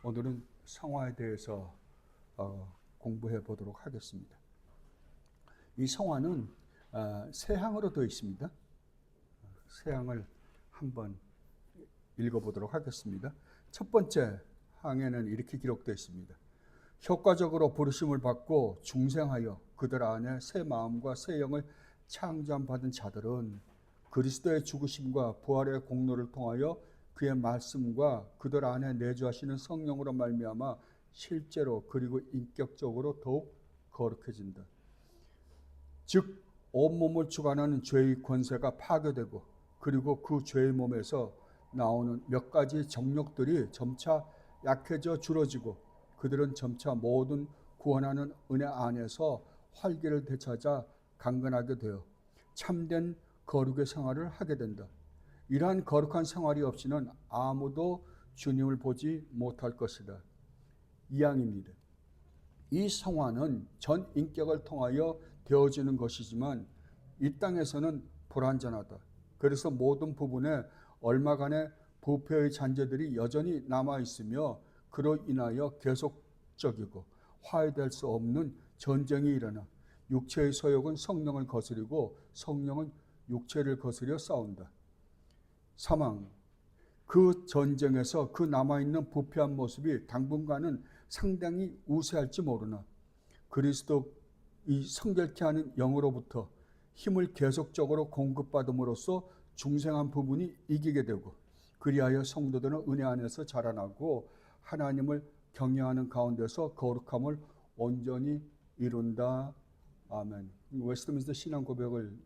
오늘은 성화에 대해서 공부해 보도록 하겠습니다. 이 성화는 세 항으로 되어 있습니다. 세 항을 한번 읽어보도록 하겠습니다. 첫 번째 항에는 이렇게 기록되어 있습니다. 효과적으로 부르심을 받고 중생하여 그들 안에 새 마음과 새 영을 창조받은 자들은 그리스도의 죽으심과 부활의 공로를 통하여 그의 말씀과 그들 안에 내주하시는 성령으로 말미암아 실제로 그리고 인격적으로 더욱 거룩해진다. 즉 온몸을 주관하는 죄의 권세가 파괴되고 그리고 그 죄의 몸에서 나오는 몇 가지 정욕들이 점차 약해져 줄어지고 그들은 점차 모든 구원하는 은혜 안에서 활기를 되찾아 강건하게 되어 참된 거룩의 생활을 하게 된다. 이러한 거룩한 생활이 없이는 아무도 주님을 보지 못할 것이다. 이항입니다. 이 성화는 전 인격을 통하여 되어지는 것이지만 이 땅에서는 불완전하다. 그래서 모든 부분에 얼마간의 부패의 잔재들이 여전히 남아있으며 그로 인하여 계속적이고 화해될 수 없는 전쟁이 일어나 육체의 소욕은 성령을 거스리고 성령은 육체를 거스려 싸운다. 사망, 그 전쟁에서 그 남아있는 부패한 모습이 당분간은 상당히 우세할지 모르나 그리스도 이 성결케 하는 영으로부터 힘을 계속적으로 공급받음으로써 중생한 부분이 이기게 되고 그리하여 성도들은 은혜 안에서 자라나고 하나님을 경외하는 가운데서 거룩함을 온전히 이룬다. 아멘. 웨스트민스터 신앙 고백을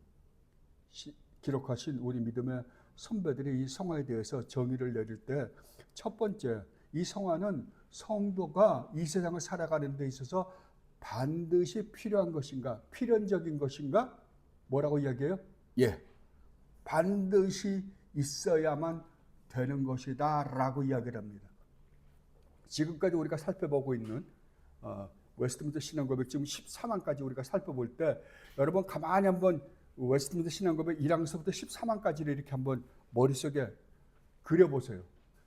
기록하신 우리 믿음의 선배들이 이 성화에 대해서 정의를 내릴 때 첫 번째, 이 성화는 성도가 이 세상을 살아가는 데 있어서 반드시 필요한 것인가? 필연적인 것인가? 뭐라고 이야기해요? 예, 반드시 있어야만 되는 것이다 라고 이야기를 합니다. 지금까지 우리가 살펴보고 있는 웨스트민스터 신앙고백 지금 14만까지 우리가 살펴볼 때 여러분 가만히 한번 웨스트민스터 신앙고백 1항서부터 14만까지를 이렇게 한번 머릿속에 그려보세요.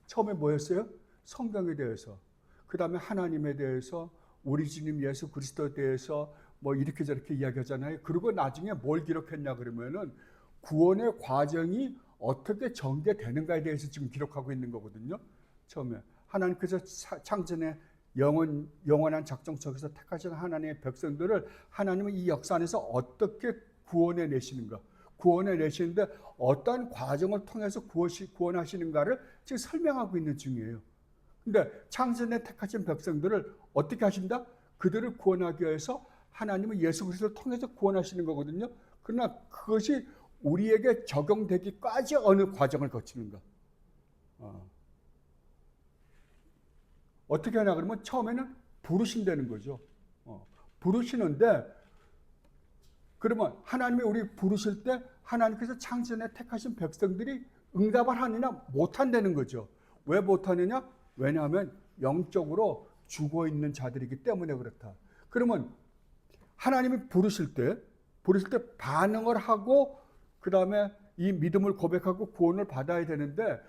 처음에 뭐였어요? 성경에 대해서, 그 다음에 하나님에 대해서, 우리 주님 예수 그리스도에 대해서 뭐 이렇게 저렇게 이야기하잖아요. 그리고 나중에 뭘 기록했냐 그러면은 구원의 과정이 어떻게 전개되는가에 대해서 지금 기록하고 있는 거거든요. 처음에 하나님께서 창전의 영원한 작정 속에서 택하신 하나님의 백성들을 하나님은 이 역사 안에서 어떻게 구원해 내시는가, 구원해 내시는데 어떠한 과정을 통해서 구원하시는가를 지금 설명하고 있는 중이에요. 근데 창전에 택하신 백성들을 어떻게 하신다? 그들을 구원하기 위해서 하나님은 예수 그리스도를 통해서 구원하시는 거거든요. 그러나 그것이 우리에게 적용되기까지 어느 과정을 거치는가? 어떻게 하냐 그러면 처음에는 부르신다는 거죠. 부르시는데 그러면 하나님이 우리 부르실 때 하나님께서 창전에 택하신 백성들이 응답을 하느냐 못한다는 거죠. 왜 못하느냐? 왜냐하면 영적으로 죽어있는 자들이기 때문에 그렇다. 그러면 하나님이 부르실 때 반응을 하고 그 다음에 이 믿음을 고백하고 구원을 받아야 되는데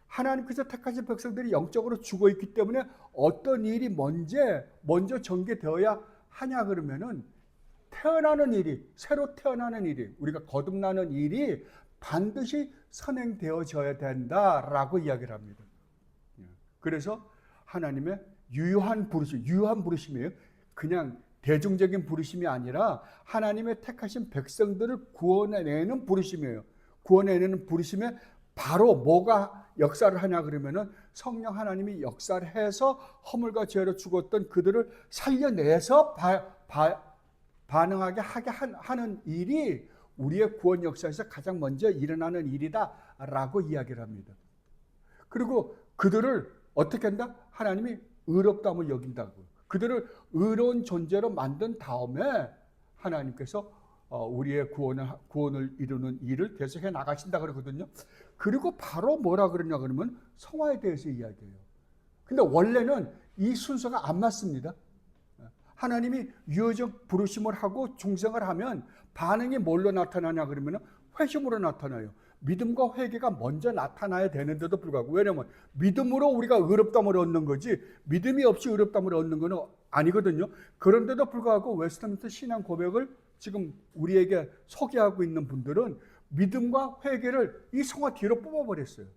하나님께서 택하신 백성들이 영적으로 죽어있기 때문에 어떤 일이 먼저 전개되어야 하냐 그러면은 태어나는 일이, 새로 태어나는 일이, 우리가 거듭나는 일이 반드시 선행되어져야 된다라고 이야기를 합니다. 그래서 하나님의 유효한 부르심이에요. 그냥 대중적인 부르심이 아니라 하나님의 택하신 백성들을 구원해내는 부르심이에요. 구원해내는 부르심에 바로 뭐가 역사를 하냐 그러면은 성령 하나님이 역사를 해서 허물과 죄로 죽었던 그들을 살려내서 반응하게 하는 일이 우리의 구원 역사에서 가장 먼저 일어나는 일이다라고 이야기를 합니다. 그리고 그들을 어떻게 한다? 하나님이 의롭다고 여긴다고. 그들을 의로운 존재로 만든 다음에 하나님께서 우리의 구원을 이루는 일을 계속해 나가신다 그러거든요. 그리고 바로 뭐라 그러냐 그러면 성화에 대해서 이야기해요. 근데 원래는 이 순서가 안 맞습니다. 하나님이 유효적 부르심을 하고 중생을 하면 반응이 뭘로 나타나냐 그러면 회심으로 나타나요. 믿음과 회개가 먼저 나타나야 되는데도 불구하고, 왜냐하면 믿음으로 우리가 의롭다함을 얻는 거지 믿음이 없이 의롭다함을 얻는 건 아니거든요. 그런데도 불구하고 웨스트민스터 신앙 고백을 지금 우리에게 소개하고 있는 분들은 믿음과 회개를 이 성화 뒤로 뽑아버렸어요.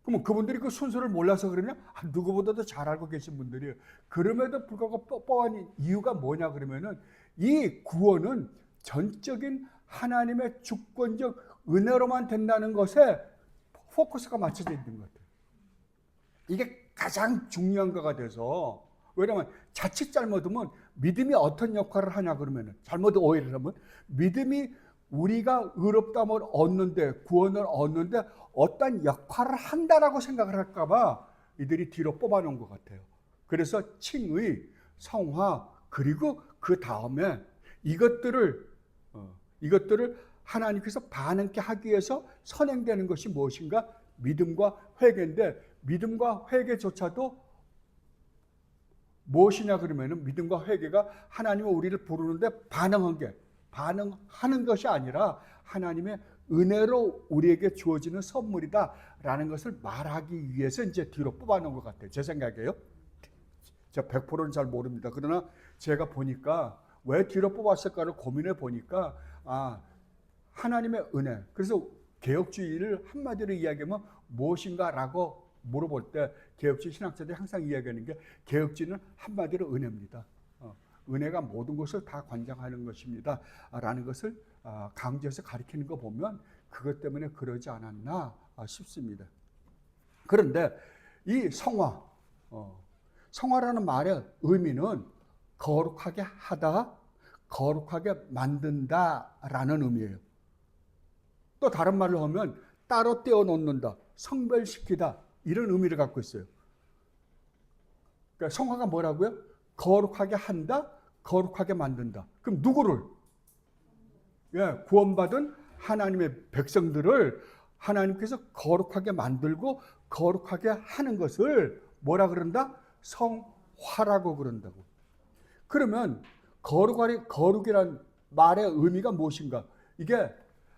그러면 그분들이 그 순서를 몰라서 그러냐? 누구보다도 잘 알고 계신 분들이에요. 그럼에도 불구하고 뽑아낸 이유가 뭐냐 그러면은, 이 구원은 전적인 하나님의 주권적 은혜로만 된다는 것에 포커스가 맞춰져 있는 것 같아요. 이게 가장 중요한 거가 돼서, 왜냐하면 자칫 잘못하면 믿음이 어떤 역할을 하냐 그러면은, 잘못 오해를 하면 믿음이 우리가 의롭다함을 얻는데, 구원을 얻는데 어떤 역할을 한다라고 생각을 할까봐 이들이 뒤로 뽑아놓은 것 같아요. 그래서 칭의, 성화, 그리고 그 다음에 이것들을 하나님께서 반응케 하기 위해서 선행되는 것이 무엇인가? 믿음과 회개인데, 믿음과 회개조차도 무엇이냐 그러면은, 믿음과 회개가 하나님이 우리를 부르는데 반응하는 것이 아니라 하나님의 은혜로 우리에게 주어지는 선물이다라는 것을 말하기 위해서 이제 뒤로 뽑아놓은 것 같아요. 제 생각이에요. 제가 100%는 잘 모릅니다. 그러나 제가 보니까 왜 뒤로 뽑았을까를 고민해 보니까, 하나님의 은혜. 그래서 개혁주의를 한마디로 이야기하면 무엇인가라고 물어볼 때 개혁주의 신학자들이 항상 이야기하는 게, 개혁주의는 한마디로 은혜입니다. 은혜가 모든 것을 다 관장하는 것입니다 라는 것을 강조해서 가리키는 거 보면 그것 때문에 그러지 않았나 싶습니다. 그런데 이 성화라는 말의 의미는 거룩하게 하다, 거룩하게 만든다라는 의미예요. 또 다른 말로 하면 따로 떼어놓는다, 성별시키다, 이런 의미를 갖고 있어요. 그러니까 성화가 뭐라고요? 거룩하게 한다, 거룩하게 만든다. 그럼 누구를? 구원받은 하나님의 백성들을 하나님께서 거룩하게 만들고 거룩하게 하는 것을 뭐라 그런다? 성화라고 그런다고. 그러면 거룩이란 말의 의미가 무엇인가? 이게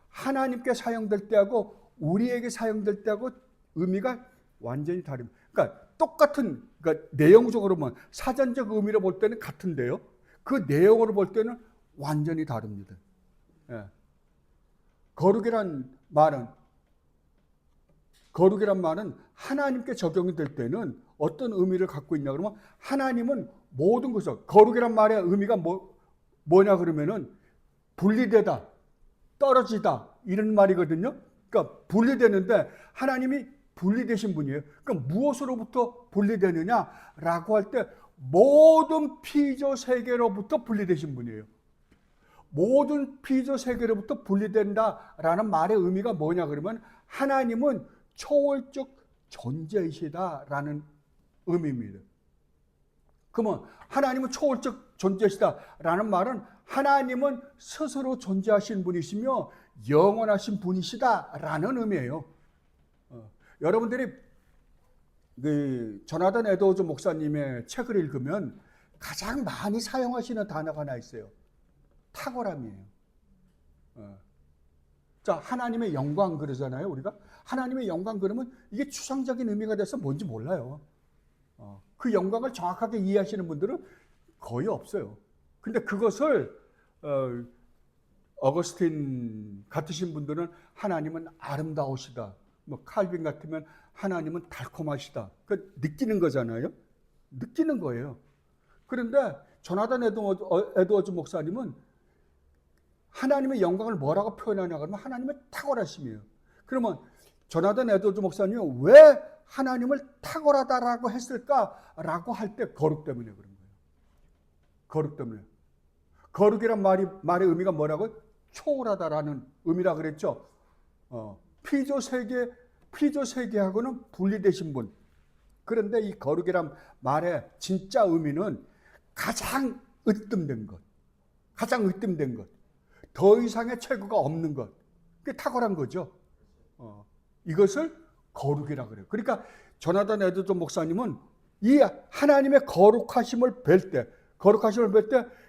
하나님께 사용될 때하고 우리에게 사용될 때하고 의미가 완전히 다릅니다. 그러니까 똑같은, 그러니까 내용적으로 보면 사전적 의미로 볼 때는 같은데요, 그 내용으로 볼 때는 완전히 다릅니다. 거룩이란 말은 하나님께 적용이 될 때는 어떤 의미를 갖고 있냐 그러면, 하나님은 모든 것을, 거룩이란 말의 의미가 뭐냐 그러면은 분리되다, 떨어지다, 이런 말이거든요. 그러니까 분리되는데 하나님이 분리되신 분이에요. 그러니까 무엇으로부터 분리되느냐라고 할 때 모든 피조 세계로부터 분리되신 분이에요. 모든 피조 세계로부터 분리된다라는 말의 의미가 뭐냐 그러면, 하나님은 초월적 존재이시다라는 의미입니다. 그러면 하나님은 초월적 존재이시다라는 말은 하나님은 스스로 존재하신 분이시며 영원하신 분이시다라는 의미예요. 여러분들이 조나단 에드워즈 목사님의 책을 읽으면 가장 많이 사용하시는 단어가 하나 있어요. 탁월함이에요. 자, 하나님의 영광 그러잖아요, 우리가. 하나님의 영광 그러면 이게 추상적인 의미가 돼서 뭔지 몰라요. 그 영광을 정확하게 이해하시는 분들은 거의 없어요. 근데 그것을 어거스틴 같으신 분들은 하나님은 아름다우시다, 칼빈 같으면 하나님은 달콤하시다, 그 느끼는 거잖아요. 느끼는 거예요. 그런데 조나단 에드워즈 목사님은 하나님의 영광을 뭐라고 표현하냐 그러면 하나님의 탁월하심이에요. 그러면 조나단 에드워즈 목사님은 왜 하나님을 탁월하다라고 했을까라고 할 때 거룩 때문에 그런 거예요. 거룩 때문에. 거룩이란 말의 의미가 뭐라고요? 초월하다라는 의미라 그랬죠. 피조 세계하고는 분리되신 분. 그런데 이 거룩이란 말의 진짜 의미는 가장 으뜸된 것, 더 이상의 최고가 없는 것, 그게 탁월한 거죠. 이것을 거룩이라 그래요. 그러니까 조나단 에드워즈 목사님은 이 하나님의 거룩하심을 뵐 때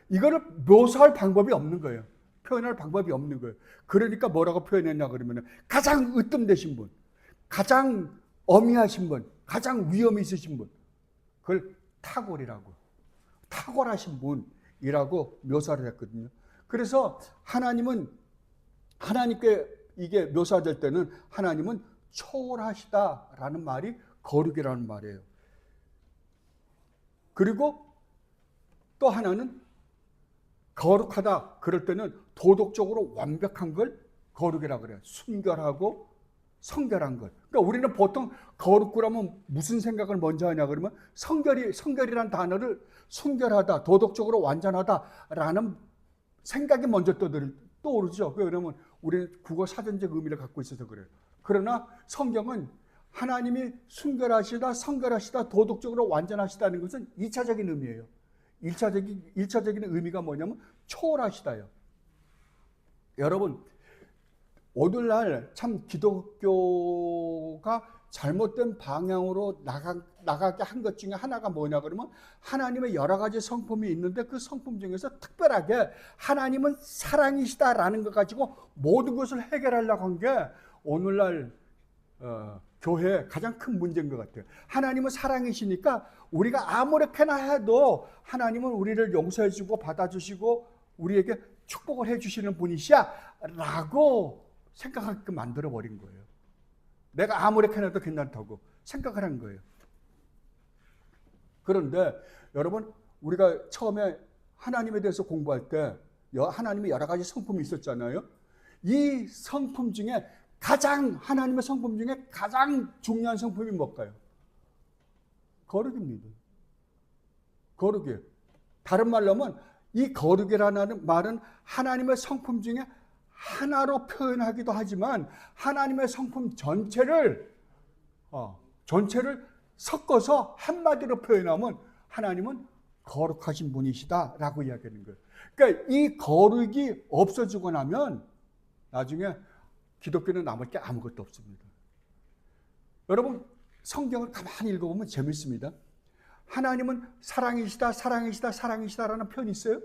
이거를 묘사할 방법이 없는 거예요. 표현할 방법이 없는 거예요. 그러니까 뭐라고 표현했냐 그러면 가장 으뜸되신 분, 가장 어미하신 분, 가장 위엄이 있으신 분, 그걸 탁월이라고, 탁월하신 분이라고 묘사를 했거든요. 그래서 하나님께 이게 묘사될 때는 하나님은 초월하시다라는 말이 거룩이라는 말이에요. 그리고 또 하나는 거룩하다 그럴 때는 도덕적으로 완벽한 걸 거룩이라고 그래요. 순결하고 성결한 것. 그러니까 우리는 보통 거룩구라면 무슨 생각을 먼저 하냐 그러면 성결이라는 단어를 순결하다, 도덕적으로 완전하다라는 생각이 먼저 떠오르죠. 그러면 우리는 국어 사전적 의미를 갖고 있어서 그래요. 그러나 성경은 하나님이 순결하시다, 성결하시다, 도덕적으로 완전하시다는 것은 2차적인 의미예요. 1차적인 의미가 뭐냐면 초월하시다요. 여러분, 오늘날 참 기독교가 잘못된 방향으로 나가게 한 것 중에 하나가 뭐냐 그러면 하나님의 여러 가지 성품이 있는데 그 성품 중에서 특별하게 하나님은 사랑이시다라는 것 가지고 모든 것을 해결하려고 한 게 오늘날 교회의 가장 큰 문제인 것 같아요. 하나님은 사랑이시니까 우리가 아무렇게나 해도 하나님은 우리를 용서해주고 받아주시고 우리에게 축복을 해주시는 분이시야 라고 생각하게끔 만들어버린 거예요. 내가 아무렇게나 해도 괜찮다고 생각을 한 거예요. 그런데 여러분, 우리가 처음에 하나님에 대해서 공부할 때 하나님의 여러 가지 성품이 있었잖아요. 이 성품 중에 하나님의 성품 중에 가장 중요한 성품이 뭘까요? 거룩입니다. 거룩이에요. 다른 말로 하면 이 거룩이라는 말은 하나님의 성품 중에 하나로 표현하기도 하지만 하나님의 성품 전체를 섞어서 한마디로 표현하면 하나님은 거룩하신 분이시다라고 이야기하는 거예요. 그러니까 이 거룩이 없어지고 나면 나중에 기독교는 남을 게 아무것도 없습니다. 여러분, 성경을 가만히 읽어보면 재밌습니다. 하나님은 사랑이시다라는 표현이 있어요?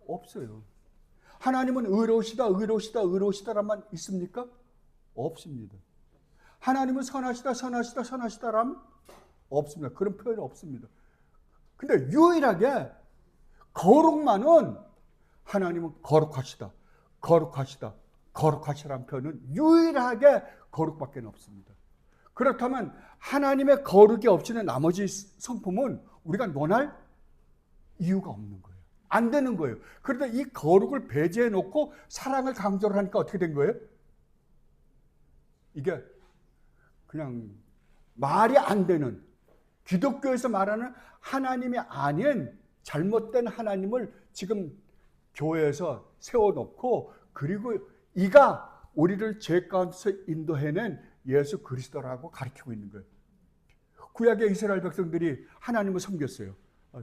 없어요. 하나님은 의로우시다라는 말 있습니까? 없습니다. 하나님은 선하시다라면 없습니다. 그런 표현이 없습니다. 근데 유일하게 거룩만은 하나님은 거룩하시다라는 표현은 유일하게 거룩밖에 없습니다. 그렇다면 하나님의 거룩이 없이는 나머지 성품은 우리가 논할 이유가 없는 거예요. 안 되는 거예요. 그런데 이 거룩을 배제해 놓고 사랑을 강조를 하니까 어떻게 된 거예요? 이게 그냥 말이 안 되는, 기독교에서 말하는 하나님이 아닌 잘못된 하나님을 지금 교회에서 세워놓고, 그리고 이가 우리를 죄 가운데서 인도해낸 예수 그리스도라고 가르치고 있는 거예요. 구약의 이스라엘 백성들이 하나님을 섬겼어요.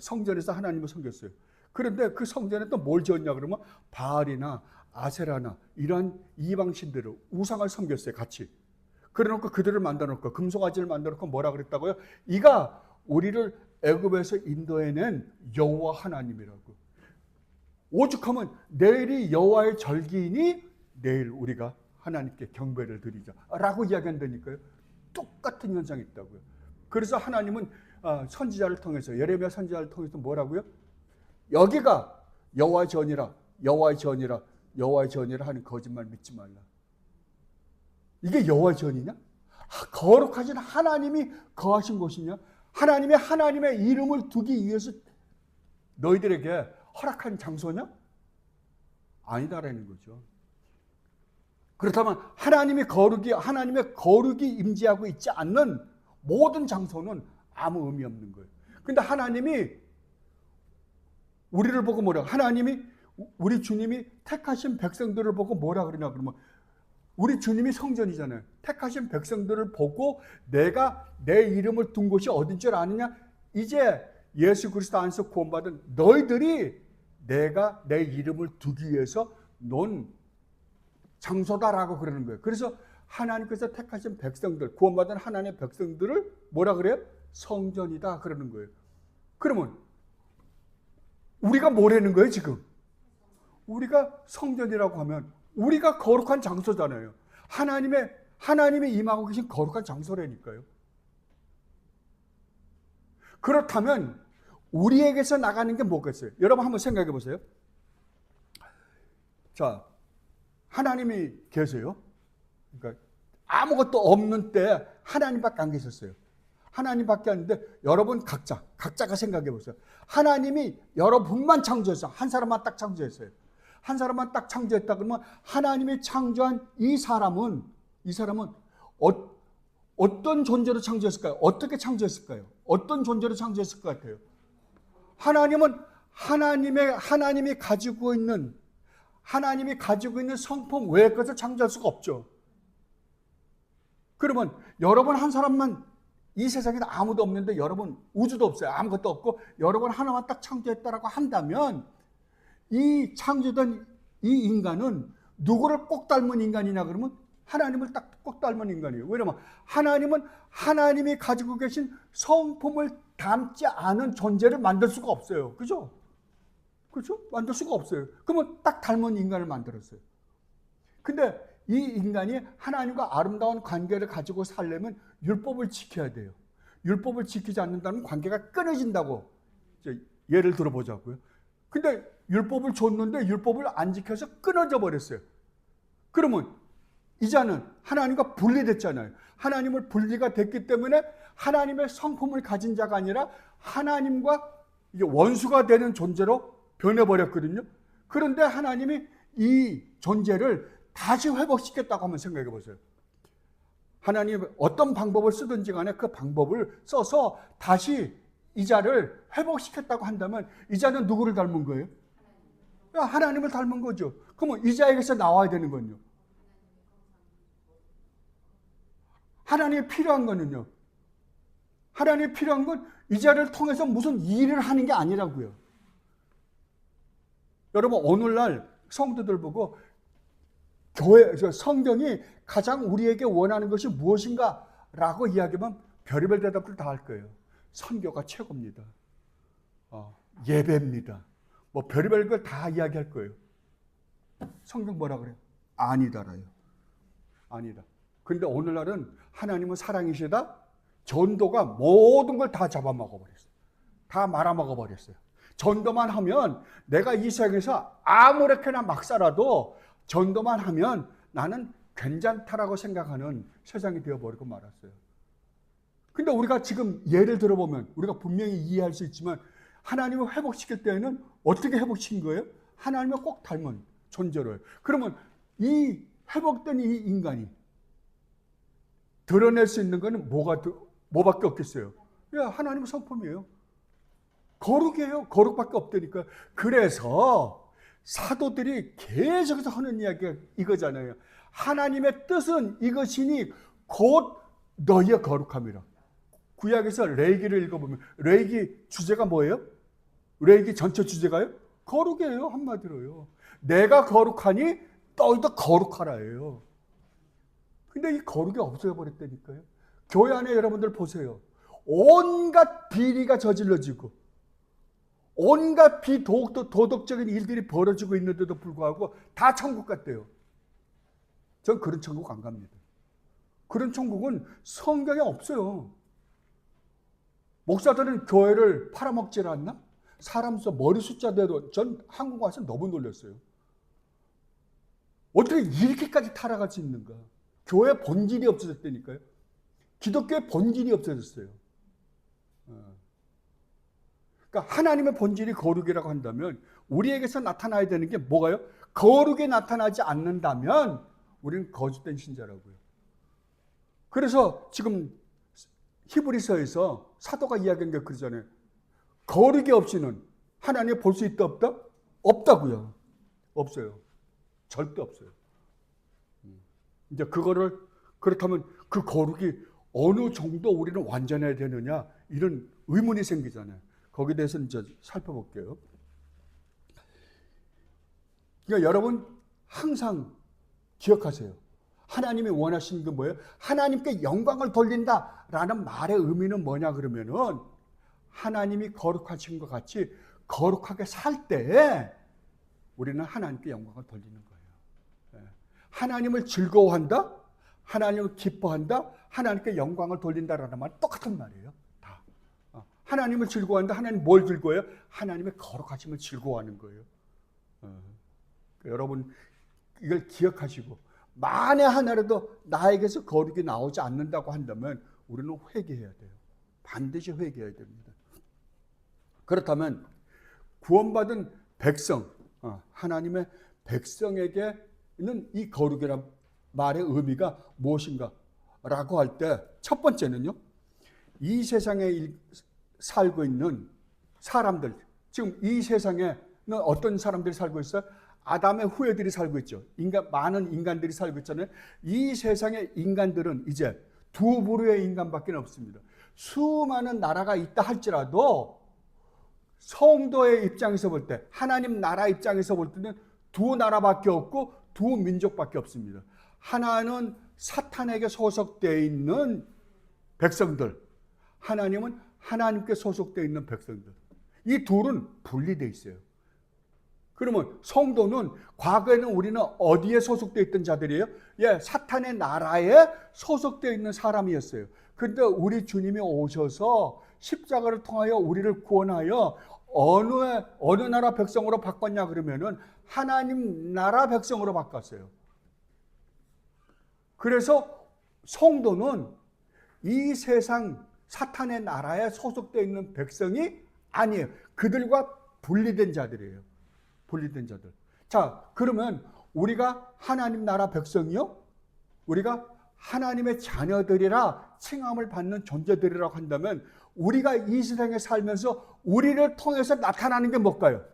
성전에서 하나님을 섬겼어요. 그런데 그 성전에 또 뭘 지었냐 그러면 바알이나 아세라나 이런 이방신들을, 우상을 섬겼어요. 같이. 그래놓고 그들을 만들어놓고 금송아지를 만들어놓고 뭐라 그랬다고요? 이가 우리를 애굽에서 인도해낸 여호와 하나님이라고. 오죽하면 내일이 여호와의 절기이니 내일 우리가 하나님께 경배를 드리자 라고 이야기한다니까요. 똑같은 현상이 있다고요. 그래서 하나님은 선지자를 통해서, 예레미야 선지자를 통해서 뭐라고요? 여기가 여호와의 전이라 하는 거짓말 믿지 말라. 이게 여호와의 전이냐? 거룩하신 하나님이 거하신 곳이냐? 하나님의 이름을 두기 위해서 너희들에게 허락한 장소냐? 아니다라는 거죠. 그렇다면 하나님의 거룩이 임재하고 있지 않는 모든 장소는 아무 의미 없는 거예요. 근데 하나님이 우리를 보고 우리 주님이 택하신 백성들을 보고 뭐라 그러냐 그러면, 우리 주님이 성전이잖아요. 택하신 백성들을 보고 내가 내 이름을 둔 곳이 어딘 줄 아느냐? 이제 예수 그리스도 안에서 구원받은 너희들이 내가 내 이름을 두기 위해서 놓은 장소다라고 그러는 거예요. 그래서 하나님께서 택하신 백성들, 구원받은 하나님의 백성들을 뭐라 그래요? 성전이다 그러는 거예요. 그러면 우리가 뭐라는 거예요 지금? 우리가 성전이라고 하면 우리가 거룩한 장소잖아요. 하나님이 임하고 계신 거룩한 장소라니까요. 그렇다면 우리에게서 나가는 게 뭐겠어요? 여러분 한번 생각해 보세요. 자, 하나님이 계세요. 그러니까 아무것도 없는 때 하나님밖에 안 계셨어요. 하나님밖에 안 있는데 여러분 각자가 생각해 보세요. 하나님이 여러분만 창조했어요. 한 사람만 딱 창조했어요. 한 사람만 딱 창조했다 그러면 하나님이 창조한 이 사람은 어떤 존재로 창조했을까요? 어떻게 창조했을까요? 어떤 존재로 창조했을 것 같아요? 하나님은 하나님이 가지고 있는 성품 외의 것을 창조할 수가 없죠. 그러면 여러분 한 사람만 이 세상에 아무도 없는데 여러분 우주도 없어요. 아무것도 없고 여러분 하나만 딱 창조했다라고 한다면 이 창조된 이 인간은 누구를 꼭 닮은 인간이냐 그러면 하나님을 딱 꼭 닮은 인간이에요. 왜냐면 하나님은 하나님이 가지고 계신 성품을 담지 않은 존재를 만들 수가 없어요. 그죠? 그렇죠? 만들 수가 없어요. 그러면 딱 닮은 인간을 만들었어요. 근데 이 인간이 하나님과 아름다운 관계를 가지고 살려면 율법을 지켜야 돼요. 율법을 지키지 않는다면 관계가 끊어진다고 예를 들어보자고요. 근데 율법을 줬는데 율법을 안 지켜서 끊어져 버렸어요. 그러면 이자는 하나님과 분리됐잖아요. 하나님을 분리가 됐기 때문에 하나님의 성품을 가진 자가 아니라 하나님과 이게 원수가 되는 존재로 변해버렸거든요. 그런데 하나님이 이 존재를 다시 회복시켰다고 한번 생각해 보세요. 하나님 어떤 방법을 쓰든지 간에 그 방법을 써서 다시 이자를 회복시켰다고 한다면 이자는 누구를 닮은 거예요? 하나님을 닮은 거죠. 그러면 이자에게서 나와야 되는 건요. 하나님이 필요한 거는요. 하나님이 필요한 건 이자를 통해서 무슨 일을 하는 게 아니라고요. 여러분 오늘날 성도들 보고 성경이 가장 우리에게 원하는 것이 무엇인가 라고 이야기하면 별의별 대답을 다 할 거예요. 선교가 최고입니다. 예배입니다. 뭐 별의별 걸 다 이야기할 거예요. 성경 뭐라 그래요? 아니다라요. 아니다. 근데 오늘날은 하나님은 사랑이시다. 전도가 모든 걸 다 잡아먹어 버렸어요. 다 말아먹어 버렸어요. 전도만 하면 내가 이 세상에서 아무렇게나 막 살아도 전도만 하면 나는 괜찮다라고 생각하는 세상이 되어버리고 말았어요. 근데 우리가 지금 예를 들어보면 우리가 분명히 이해할 수 있지만 하나님을 회복시킬 때에는 어떻게 회복시킨 거예요? 하나님을 꼭 닮은 존재로요. 그러면 이 회복된 이 인간이 드러낼 수 있는 것은 뭐밖에 없겠어요? 하나님의 성품이에요. 거룩이에요. 거룩밖에 없다니까. 그래서 사도들이 계속해서 하는 이야기가 이거잖아요. 하나님의 뜻은 이것이니 곧 너희의 거룩함이라. 구약에서 레위기를 읽어보면 레위기 주제가 뭐예요? 레위기 전체 주제가요? 거룩이에요. 한마디로요. 내가 거룩하니 너희도 거룩하라예요. 근데 이 거룩이 없어져 버렸다니까요. 교회 안에 여러분들 보세요. 온갖 비리가 저질러지고 온갖 비도덕적인 일들이 벌어지고 있는데도 불구하고 다 천국 같대요. 전 그런 천국 안 갑니다. 그런 천국은 성경에 없어요. 목사들은 교회를 팔아먹질 않나? 사람 수 머리 숫자대로 전 한국 와서 너무 놀랐어요. 어떻게 이렇게까지 타락할 수 있는가? 교회 본질이 없어졌다니까요. 기독교의 본질이 없어졌어요. 그러니까 하나님의 본질이 거룩이라고 한다면 우리에게서 나타나야 되는 게 뭐가요? 거룩이 나타나지 않는다면 우리는 거짓된 신자라고요. 그래서 지금 히브리서에서 사도가 이야기한 게 그러잖아요. 거룩이 없이는 하나님을 볼 수 있다 없다? 없다고요. 없어요. 절대 없어요. 이제 그렇다면 그 거룩이 어느 정도 우리는 완전해야 되느냐 이런 의문이 생기잖아요. 거기에 대해서 이제 살펴볼게요. 그러니까 여러분 항상 기억하세요. 하나님이 원하시는 게 뭐예요? 하나님께 영광을 돌린다라는 말의 의미는 뭐냐 그러면은 하나님이 거룩하신 것 같이 거룩하게 살 때에 우리는 하나님께 영광을 돌리는 거예요. 하나님을 즐거워한다, 하나님을 기뻐한다, 하나님께 영광을 돌린다라는 말 똑같은 말이에요. 다. 하나님을 즐거워한다. 하나님 뭘 즐거워해요? 하나님의 거룩하심을 즐거워하는 거예요. 여러분 이걸 기억하시고, 만에 하나라도 나에게서 거룩이 나오지 않는다고 한다면 우리는 회개해야 돼요. 반드시 회개해야 됩니다. 그렇다면 구원받은 백성, 하나님의 백성에게는 이 거룩이란 말의 의미가 무엇인가 라고 할 때, 첫 번째는요, 이 세상에 살고 있는 사람들, 지금 이 세상에는 어떤 사람들이 살고 있어요? 아담의 후예들이 살고 있죠. 많은 인간들이 살고 있잖아요. 이 세상의 인간들은 이제 두 부류의 인간밖에 없습니다. 수많은 나라가 있다 할지라도 성도의 입장에서 볼 때, 하나님 나라 입장에서 볼 때는 두 나라밖에 없고 두 민족밖에 없습니다. 하나는 사탄에게 소속되어 있는 백성들, 하나님은 하나님께 소속되어 있는 백성들. 이 둘은 분리되어 있어요. 그러면 성도는, 과거에는 우리는 어디에 소속되어 있던 자들이에요? 사탄의 나라에 소속되어 있는 사람이었어요. 그런데 우리 주님이 오셔서 십자가를 통하여 우리를 구원하여 어느 나라 백성으로 바꿨냐 그러면은 하나님 나라 백성으로 바꿨어요. 그래서 성도는 이 세상 사탄의 나라에 소속되어 있는 백성이 아니에요. 그들과 분리된 자들이에요. 분리된 자들. 자, 그러면 우리가 하나님 나라 백성이요? 우리가 하나님의 자녀들이라 칭함을 받는 존재들이라고 한다면, 우리가 이 세상에 살면서 우리를 통해서 나타나는 게 뭘까요?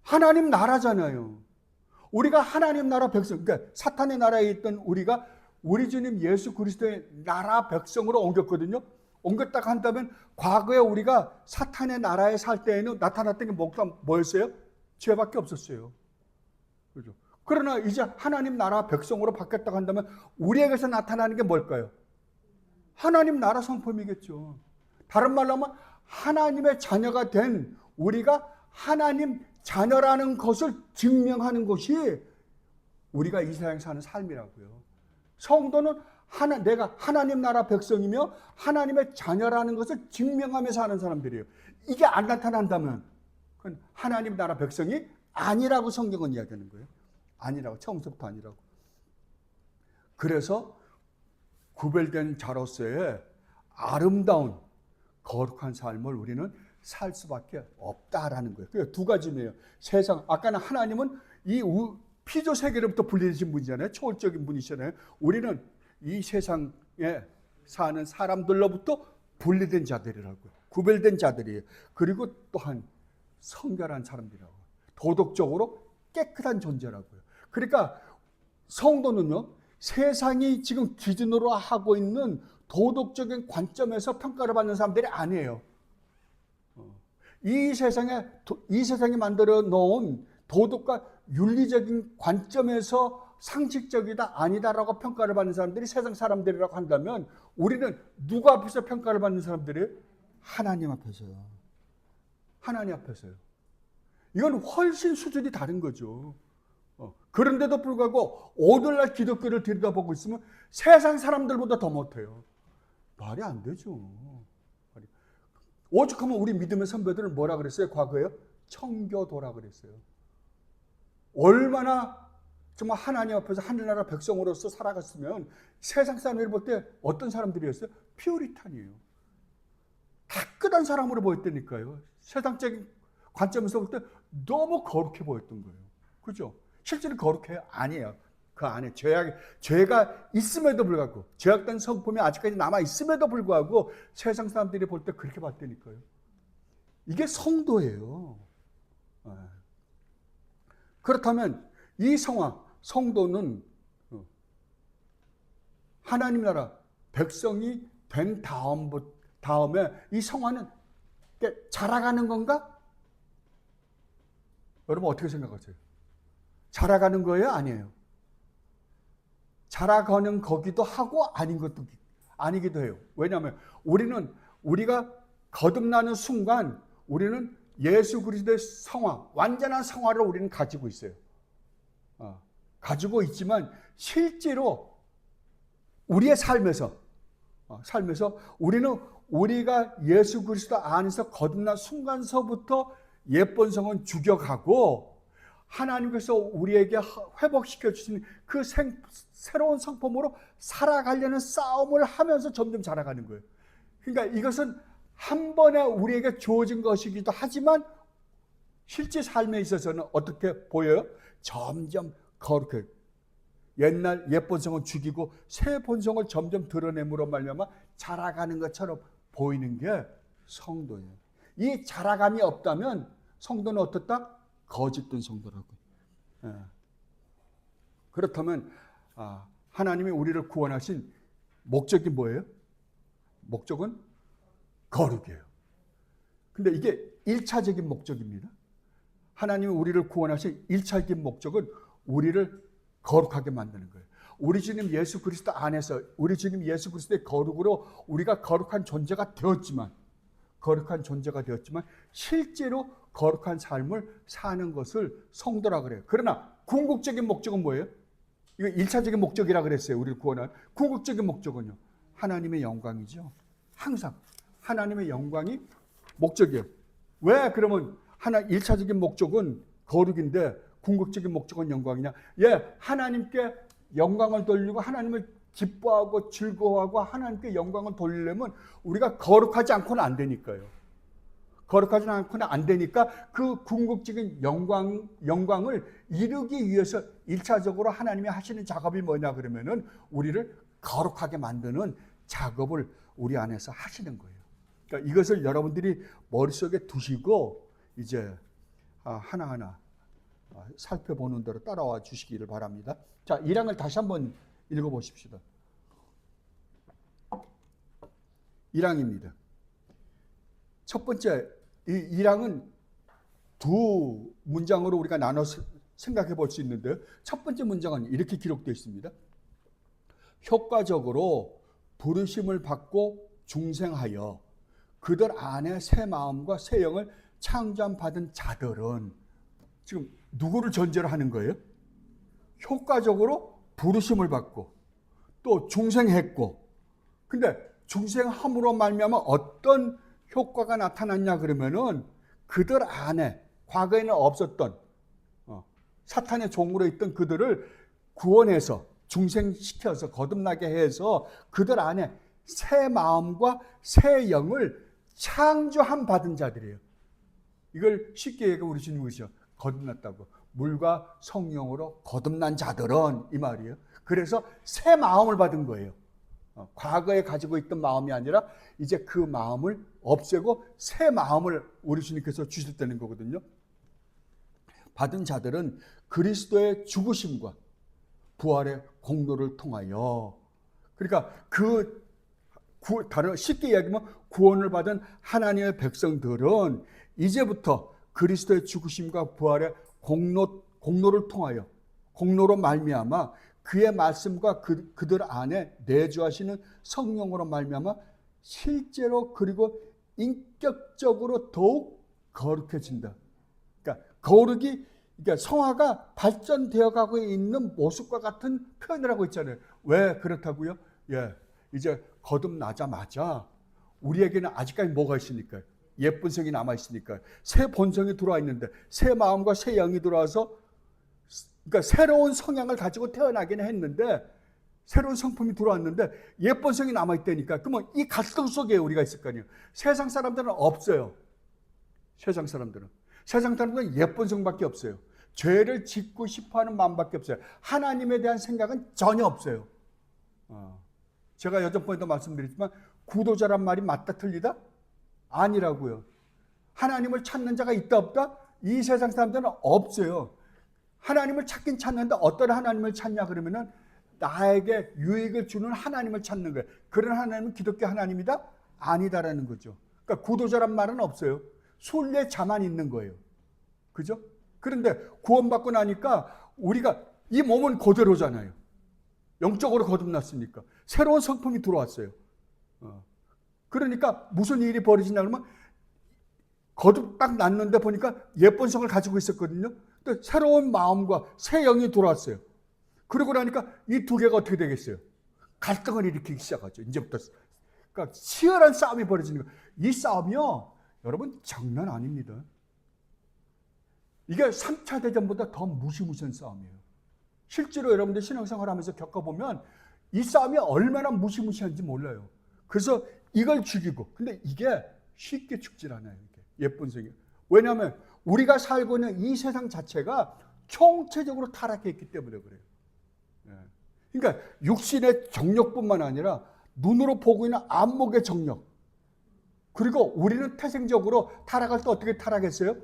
하나님 나라잖아요. 우리가 하나님 나라 백성, 그러니까 사탄의 나라에 있던 우리가 우리 주님 예수 그리스도의 나라 백성으로 옮겼거든요. 옮겼다고 한다면, 과거에 우리가 사탄의 나라에 살 때에는 나타났던 게 뭐였어요? 죄밖에 없었어요. 그렇죠? 그러나 이제 하나님 나라 백성으로 바뀌었다고 한다면 우리에게서 나타나는 게 뭘까요? 하나님 나라 성품이겠죠. 다른 말로 하면 하나님의 자녀가 된 우리가 하나님 자녀라는 것을 증명하는 것이 우리가 이 세상에 사는 삶이라고요. 성도는 내가 하나님 나라 백성이며 하나님의 자녀라는 것을 증명하며 사는 사람들이에요. 이게 안 나타난다면 그건 하나님 나라 백성이 아니라고 성경은 이야기하는 거예요. 아니라고, 처음부터 아니라고. 그래서 구별된 자로서의 아름다운 거룩한 삶을 우리는 살 수밖에 없다라는 거예요. 그게 두 가지네요. 세상, 아까는 하나님은 이 피조 세계로부터 분리되신 분이잖아요. 초월적인 분이시잖아요. 우리는 이 세상에 사는 사람들로부터 분리된 자들이라고요. 구별된 자들이에요. 그리고 또한 성결한 사람들이라고, 도덕적으로 깨끗한 존재라고요. 그러니까 성도는요, 세상이 지금 기준으로 하고 있는 도덕적인 관점에서 평가를 받는 사람들이 아니에요. 이 세상이 만들어 놓은 도덕과 윤리적인 관점에서 상식적이다 아니다라고 평가를 받는 사람들이 세상 사람들이라고 한다면, 우리는 누구 앞에서 평가를 받는 사람들이에요? 하나님 앞에서요. 하나님 앞에서요. 이건 훨씬 수준이 다른 거죠. 그런데도 불구하고 오늘날 기독교를 들여다보고 있으면 세상 사람들보다 더 못해요. 말이 안 되죠. 오죽하면 우리 믿음의 선배들은 뭐라 그랬어요? 과거에요? 청교도라 그랬어요. 얼마나 정말 하나님 앞에서 하늘나라 백성으로서 살아갔으면 세상 사람들이 볼 때 어떤 사람들이었어요? 퓨리탄이에요. 깨끗한 사람으로 보였다니까요. 세상적인 관점에서 볼 때 너무 거룩해 보였던 거예요. 그죠? 실제로 거룩해요? 아니에요. 그 안에 죄가 있음에도 불구하고, 죄악된 성품이 아직까지 남아 있음에도 불구하고 세상 사람들이 볼 때 그렇게 봤다니까요. 이게 성도예요. 그렇다면 이 성도는 하나님 나라 백성이 된 다음에 이 성화는 자라가는 건가? 여러분 어떻게 생각하세요? 자라가는 거예요? 아니에요? 자라가는 거기도 하고 아니기도 해요. 왜냐하면 우리가 거듭나는 순간 우리는 예수 그리스도의 성화, 완전한 성화를 우리는 가지고 있어요. 가지고 있지만 실제로 우리의 삶에서 우리는 우리가 예수 그리스도 안에서 거듭난 순간서부터 옛 본성은 죽여가고 하나님께서 우리에게 회복시켜 주신 그 새로운 성품으로 살아가려는 싸움을 하면서 점점 자라가는 거예요. 그러니까 이것은 한 번에 우리에게 주어진 것이기도 하지만 실제 삶에 있어서는 어떻게 보여요? 점점 거룩해. 옛날 옛 본성은 죽이고 새 본성을 점점 드러냄으로 말미암아 자라가는 것처럼 보이는 게 성도예요. 이 자라감이 없다면 성도는 어떻다? 거짓된 성도라고. 그렇다면 하나님이 우리를 구원하신 목적이 뭐예요? 목적은 거룩이에요. 근데 이게 1차적인 목적입니다. 하나님이 우리를 구원하신 1차적인 목적은 우리를 거룩하게 만드는 거예요. 우리 주님 예수 그리스도 안에서 우리 주님 예수 그리스도의 거룩으로 우리가 거룩한 존재가 되었지만 실제로 거룩한 삶을 사는 것을 성도라 그래요. 그러나 궁극적인 목적은 뭐예요? 이거 1차적인 목적이라 그랬어요. 우리를 구원한 궁극적인 목적은요. 하나님의 영광이죠. 항상 하나님의 영광이 목적이에요. 왜 그러면 1차적인 목적은 거룩인데 궁극적인 목적은 영광이냐? 하나님께 영광을 돌리고 하나님을 기뻐하고 즐거워하고 하나님께 영광을 돌리려면 우리가 거룩하지 않고는 안 되니까요. 거룩하지 않고는 안 되니까 그 궁극적인 영광을 이루기 위해서 1차적으로 하나님이 하시는 작업이 뭐냐 그러면은 우리를 거룩하게 만드는 작업을 우리 안에서 하시는 거예요. 그러니까 이것을 여러분들이 머릿속에 두시고 이제 하나하나 살펴보는 대로 따라와 주시기를 바랍니다. 자, 1장을 다시 한번 읽어보십시다. 1장입니다. 첫 번째, 이 1장은 두 문장으로 우리가 나눠서 생각해 볼 수 있는데요. 첫 번째 문장은 이렇게 기록되어 있습니다. 효과적으로 부르심을 받고 중생하여 그들 안에 새 마음과 새 영을 창조받은 자들은 지금 누구를 전제로 하는 거예요? 효과적으로 부르심을 받고 또 중생했고, 근데 중생함으로 말미암아 어떤 효과가 나타났냐 그러면은 그들 안에 과거에는 없었던 사탄의 종으로 있던 그들을 구원해서 중생시켜서 거듭나게 해서 그들 안에 새 마음과 새 영을 창조함 받은 자들이에요. 이걸 쉽게 얘기하면 우리 주님 그러시죠. 거듭났다고. 물과 성령으로 거듭난 자들은 이 말이에요. 그래서 새 마음을 받은 거예요. 과거에 가지고 있던 마음이 아니라 이제 그 마음을 없애고 새 마음을 우리 주님께서 주셨다는 거거든요. 받은 자들은 그리스도의 죽으심과 부활의 공로를 통하여, 그러니까 쉽게 이야기하면 구원을 받은 하나님의 백성들은 이제부터 그리스도의 죽으심과 부활의 공로를 통하여, 공로로 말미암아 그의 말씀과 그들 안에 내주하시는 성령으로 말미암아 실제로 그리고 인격적으로 더욱 거룩해진다. 그러니까 거룩이, 그러니까 성화가 발전되어 가고 있는 모습과 같은 표현을 하고 있잖아요. 왜 그렇다고요? 이제 거듭나자마자 우리에게는 아직까지 뭐가 있으니까요? 옛 본성이 남아 있으니까 새 본성이 들어와 있는데 새 마음과 새 영이 들어와서, 그러니까 새로운 성향을 가지고 태어나기는 했는데 새로운 성품이 들어왔는데 옛 본성이 남아 있다니까. 그러면 이 갈등 속에 우리가 있을 거 아니에요. 세상 사람들은 없어요. 세상 사람들은 옛 본성밖에 없어요. 죄를 짓고 싶어하는 마음밖에 없어요. 하나님에 대한 생각은 전혀 없어요. 제가 여전번에도 말씀드렸지만 구도자란 말이 맞다 틀리다? 아니라고요. 하나님을 찾는 자가 있다 없다? 이 세상 사람들은 없어요. 하나님을 찾긴 찾는데 어떤 하나님을 찾냐 그러면은 나에게 유익을 주는 하나님을 찾는 거예요. 그런 하나님은 기독교 하나님이다? 아니다라는 거죠. 그러니까 구도자란 말은 없어요. 순례자만 있는 거예요. 그죠? 그런데 구원받고 나니까 우리가 이 몸은 그대로잖아요. 영적으로 거듭났으니까 새로운 성품이 들어왔어요. 그러니까 무슨 일이 벌어지냐 그러면 거듭 딱 났는데 보니까 예쁜 성을 가지고 있었거든요. 또 새로운 마음과 새 영이 들어왔어요. 그러고 나니까 이 두 개가 어떻게 되겠어요? 갈등을 일으키기 시작하죠. 이제부터. 그러니까 치열한 싸움이 벌어지는 거예요. 이 싸움이요, 여러분 장난 아닙니다. 이게 3차 대전보다 더 무시무시한 싸움이에요. 실제로 여러분들 신앙생활 하면서 겪어보면 이 싸움이 얼마나 무시무시한지 몰라요. 그래서 이걸 죽이고, 근데 이게 쉽게 죽질 않아요. 이게 예쁜 성이. 왜냐하면 우리가 살고 있는 이 세상 자체가 총체적으로 타락했기 때문에 그래요. 그러니까 육신의 정력뿐만 아니라 눈으로 보고 있는 안목의 정력. 그리고 우리는 태생적으로 타락할 때 어떻게 타락했어요?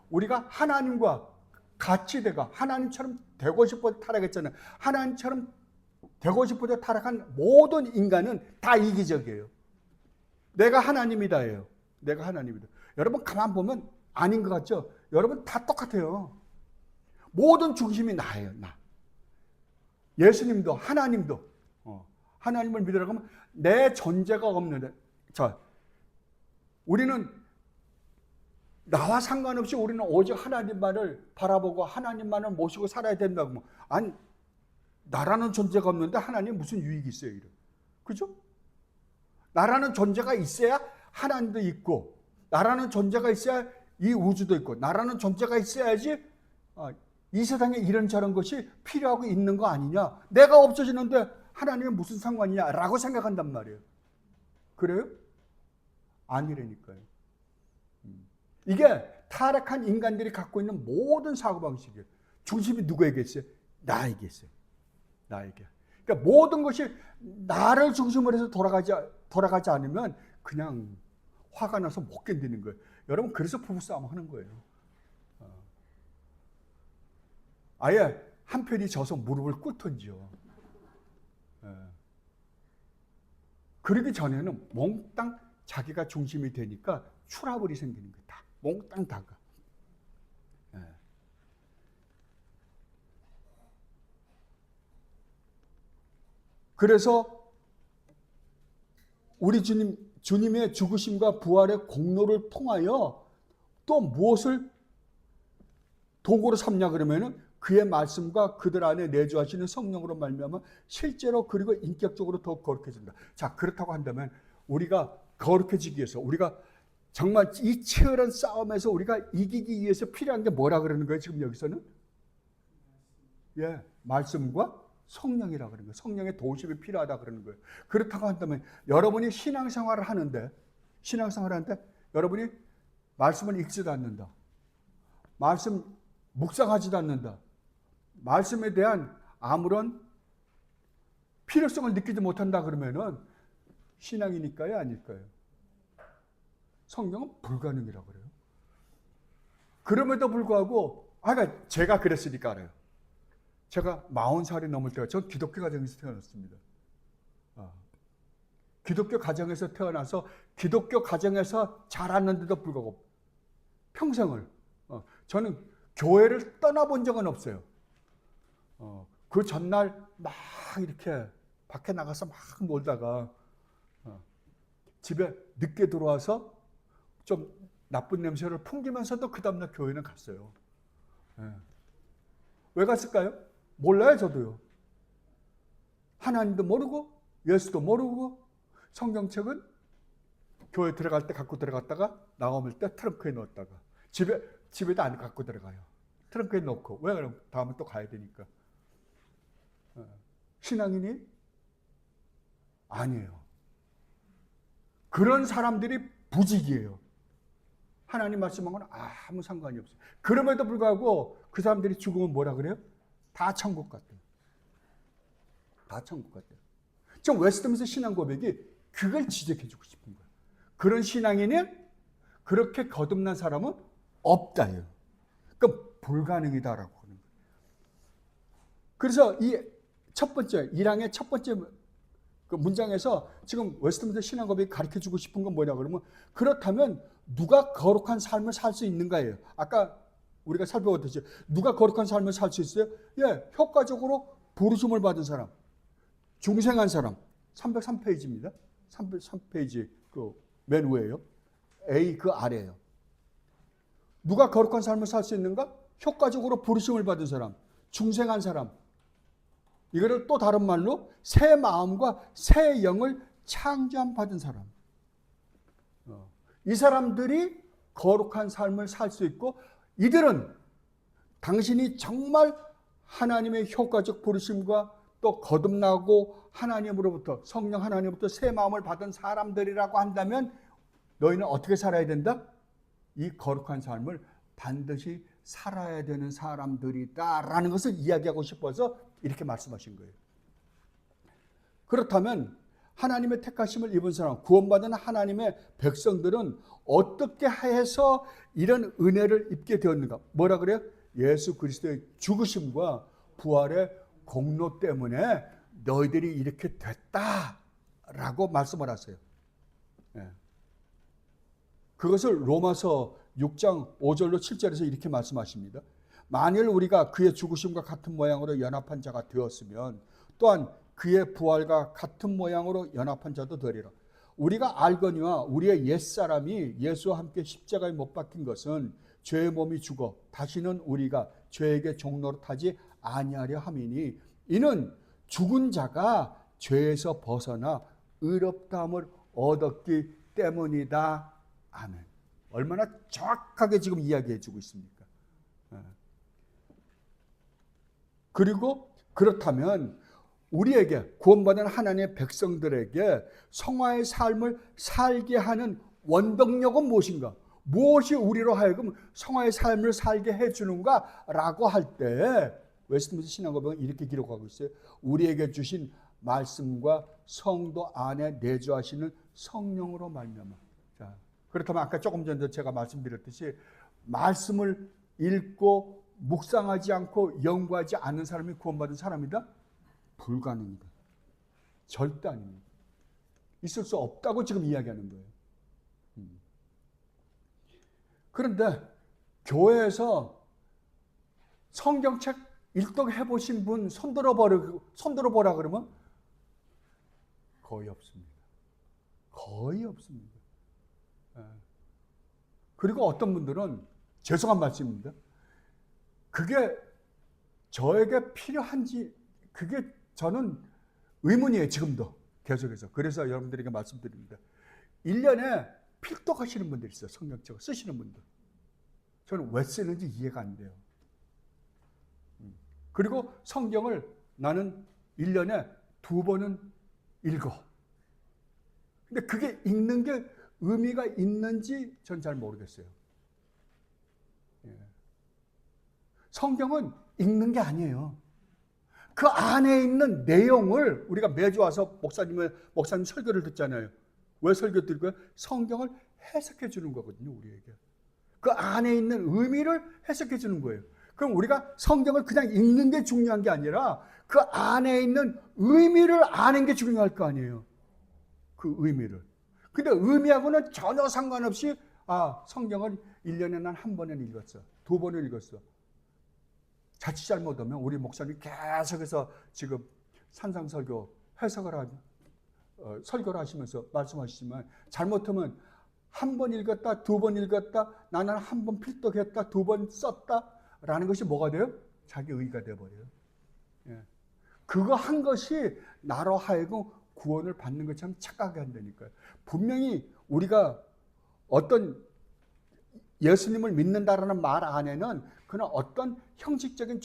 우리가 하나님과 같이 되고 하나님처럼 되고 싶어 타락했잖아요. 하나님처럼 되고 싶어서 타락한 모든 인간은 다 이기적이에요. 내가 하나님이다예요. 내가 하나님이다. 여러분 가만 보면 아닌 것 같죠? 여러분 다 똑같아요. 모든 중심이 나예요. 나. 예수님도 하나님도 하나님을 믿으라고 하면 내 존재가 없는데, 자, 우리는 나와 상관없이 우리는 오직 하나님만을 바라보고 하나님만을 모시고 살아야 된다고. 아니, 나라는 존재가 없는데 하나님 무슨 유익이 있어요? 이런. 그죠? 나라는 존재가 있어야 하나님도 있고, 나라는 존재가 있어야 이 우주도 있고, 나라는 존재가 있어야지 이 세상에 이런저런 것이 필요하고 있는 거 아니냐? 내가 없어지는데 하나님은 무슨 상관이냐라고 생각한단 말이에요. 그래요? 아니라니까요. 이게 타락한 인간들이 갖고 있는 모든 사고방식이에요. 중심이 누구에게 있어요? 나에게 있어요. 나에게. 그러니까 모든 것이 나를 중심으로 해서 돌아가지 않으면 그냥 화가 나서 못 견디는 거예요. 여러분, 그래서 부부싸움 하는 거예요. 아예 한편이 져서 무릎을 꿇던지요. 그러기 전에는 몽땅 자기가 중심이 되니까 트러블이 생기는 거예요. 다 몽땅 다가. 그래서 우리 주님의 죽으심과 부활의 공로를 통하여 또 무엇을 도구로 삼냐 그러면은 그의 말씀과 그들 안에 내주하시는 성령으로 말미암아 실제로 그리고 인격적으로 더 거룩해진다. 자, 그렇다고 한다면 우리가 거룩해지기 위해서, 우리가 정말 이 치열한 싸움에서 우리가 이기기 위해서 필요한 게 뭐라 그러는 거예요? 지금 여기서는? 말씀과 성령이라 그러는 거예요. 성령의 도우심이 필요하다 그러는 거예요. 그렇다고 한다면 여러분이 신앙생활을 하는데 여러분이 말씀을 읽지도 않는다. 말씀 묵상하지도 않는다. 말씀에 대한 아무런 필요성을 느끼지 못한다 그러면은 신앙이니까요, 아닐까요? 성경은 불가능이라고 그래요. 그럼에도 불구하고, 그러니까 제가 그랬으니까 알아요. 제가 40살이 넘을 때가, 전 기독교 가정에서 태어났습니다. 기독교 가정에서 태어나서 기독교 가정에서 자랐는데도 불구하고 평생을 저는 교회를 떠나본 적은 없어요. 그 전날 막 이렇게 밖에 나가서 막 놀다가 집에 늦게 들어와서 좀 나쁜 냄새를 풍기면서도 그 다음날 교회는 갔어요. 왜 갔을까요? 몰라요, 저도요. 하나님도 모르고 예수도 모르고 성경책은 교회 들어갈 때 갖고 들어갔다가 나오면 때 트렁크에 넣었다가 집에도 안 갖고 들어가요. 트렁크에 넣고. 왜? 그럼 다음에 또 가야 되니까. 신앙인이? 아니에요. 그런 사람들이 부직이에요. 하나님 말씀하고는 아무 상관이 없어요. 그럼에도 불구하고 그 사람들이 죽으면 뭐라 그래요? 다 천국 같대요. 다 천국 같대요. 지금 웨스트민스터 신앙 고백이 그걸 지적해주고 싶은 거예요. 그런 신앙인이 그렇게 거듭난 사람은 없다요. 그러니까 불가능이다라고 하는 거예요. 그래서 이 첫 번째, 1항의 첫 번째 그 문장에서 지금 웨스트민스터 신앙 고백이 가르쳐주고 싶은 건 뭐냐 그러면, 그렇다면 누가 거룩한 삶을 살 수 있는가예요. 아까 우리가 살펴봤듯이 누가 거룩한 삶을 살 수 있어요? 효과적으로 부르심을 받은 사람, 중생한 사람. 303페이지입니다. 303페이지 그 맨 위에요. A 그 아래예요. 누가 거룩한 삶을 살 수 있는가? 효과적으로 부르심을 받은 사람, 중생한 사람. 이거를 또 다른 말로 새 마음과 새 영을 창조함 받은 사람. 이 사람들이 거룩한 삶을 살 수 있고, 이들은 당신이 정말 하나님의 효과적 부르심과 또 거듭나고 하나님으로부터, 성령 하나님으로부터 새 마음을 받은 사람들이라고 한다면 너희는 어떻게 살아야 된다? 이 거룩한 삶을 반드시 살아야 되는 사람들이다라는 것을 이야기하고 싶어서 이렇게 말씀하신 거예요. 그렇다면 하나님의 택하심을 입은 사람, 구원받은 하나님의 백성들은 어떻게 해서 이런 은혜를 입게 되었는가? 뭐라 그래요? 예수 그리스도의 죽으심과 부활의 공로 때문에 너희들이 이렇게 됐다라고 말씀을 하세요. 그것을 로마서 6장 5절로 7절에서 이렇게 말씀하십니다. 만일 우리가 그의 죽으심과 같은 모양으로 연합한 자가 되었으면 또한 그의 부활과 같은 모양으로 연합한 자도 되리라. 우리가 알거니와 우리의 옛사람이 예수와 함께 십자가에 못 박힌 것은 죄의 몸이 죽어 다시는 우리가 죄에게 종로로 타지 아니하려 함이니 이는 죽은 자가 죄에서 벗어나 의롭다함을 얻었기 때문이다. 아멘. 얼마나 정확하게 지금 이야기해 주고 있습니까? 그리고 그렇다면 우리에게 구원받은 하나님의 백성들에게 성화의 삶을 살게 하는 원동력은 무엇인가? 무엇이 우리로 하여금 성화의 삶을 살게 해주는가라고 할 때 웨스트민스터 신앙고백은 이렇게 기록하고 있어요. 우리에게 주신 말씀과 성도 안에 내주하시는 성령으로 말미암아. 자, 그렇다면 아까 조금 전에 제가 말씀드렸듯이 말씀을 읽고 묵상하지 않고 연구하지 않는 사람이 구원받은 사람이다? 불가능이다. 절대 아닙니다. 있을 수 없다고 지금 이야기하는 거예요. 그런데 교회에서 성경책 일독해 보신 분 손들어 보라 그러면 거의 없습니다. 거의 없습니다. 그리고 어떤 분들은 죄송한 말씀입니다. 그게 저에게 필요한지 그게 저는 의문이에요. 지금도 계속해서. 그래서 여러분들에게 말씀드립니다. 1년에 필독하시는 분들이 있어요. 성경책을 쓰시는 분들. 저는 왜 쓰는지 이해가 안 돼요. 그리고 성경을 나는 1년에 2번은 읽어. 근데 그게 읽는 게 의미가 있는지 전 잘 모르겠어요. 성경은 읽는 게 아니에요. 그 안에 있는 내용을 우리가 매주 와서 목사님 설교를 듣잖아요. 왜 설교 들고요? 성경을 해석해 주는 거거든요, 우리에게. 그 안에 있는 의미를 해석해 주는 거예요. 그럼 우리가 성경을 그냥 읽는 게 중요한 게 아니라 그 안에 있는 의미를 아는 게 중요할 거 아니에요. 그 의미를. 근데 의미하고는 전혀 상관없이 성경을 1년에 난 한 번은 읽었어. 2번은 읽었어. 자칫 잘못하면 우리 목사님 계속해서 지금 산상설교 해석을 설교를 하시면서 말씀하시지만 잘못하면 한 번 읽었다, 2번 읽었다, 나는 한 번 필독했다, 2번 썼다라는 것이 뭐가 돼요? 자기 의의가 돼버려요. 그거 한 것이 나로 하여금 구원을 받는 것처럼 착각하게 한다니까요. 분명히 우리가 어떤 예수님을 믿는다라는 말 안에는 그런 어떤 형식적인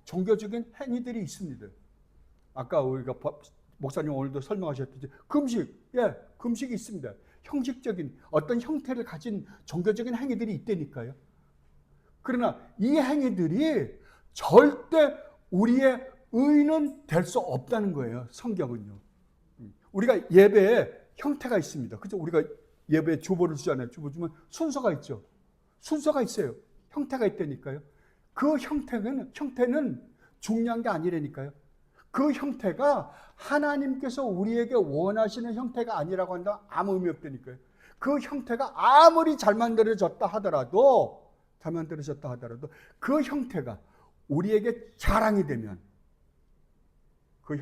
종교적인 행위들이 있습니다. 아까 우리가 목사님 오늘도 설명하셨듯이 금식이 있습니다. 형식적인 어떤 형태를 가진 종교적인 행위들이 있다니까요. 그러나 이 행위들이 절대 우리의 의는 될 수 없다는 거예요. 성경은요. 우리가 예배에 형태가 있습니다. 그죠? 우리가 예배에 주보를 주잖아요. 주보 주면 순서가 있죠. 순서가 있어요. 형태가 있다니까요. 그 형태는 중요한 게 아니라니까요. 그 형태가 하나님께서 우리에게 원하시는 형태가 아니라고 한다면 아무 의미 없다니까요. 그 형태가 아무리 잘 만들어졌다 하더라도 그 형태가 우리에게 자랑이 되면 그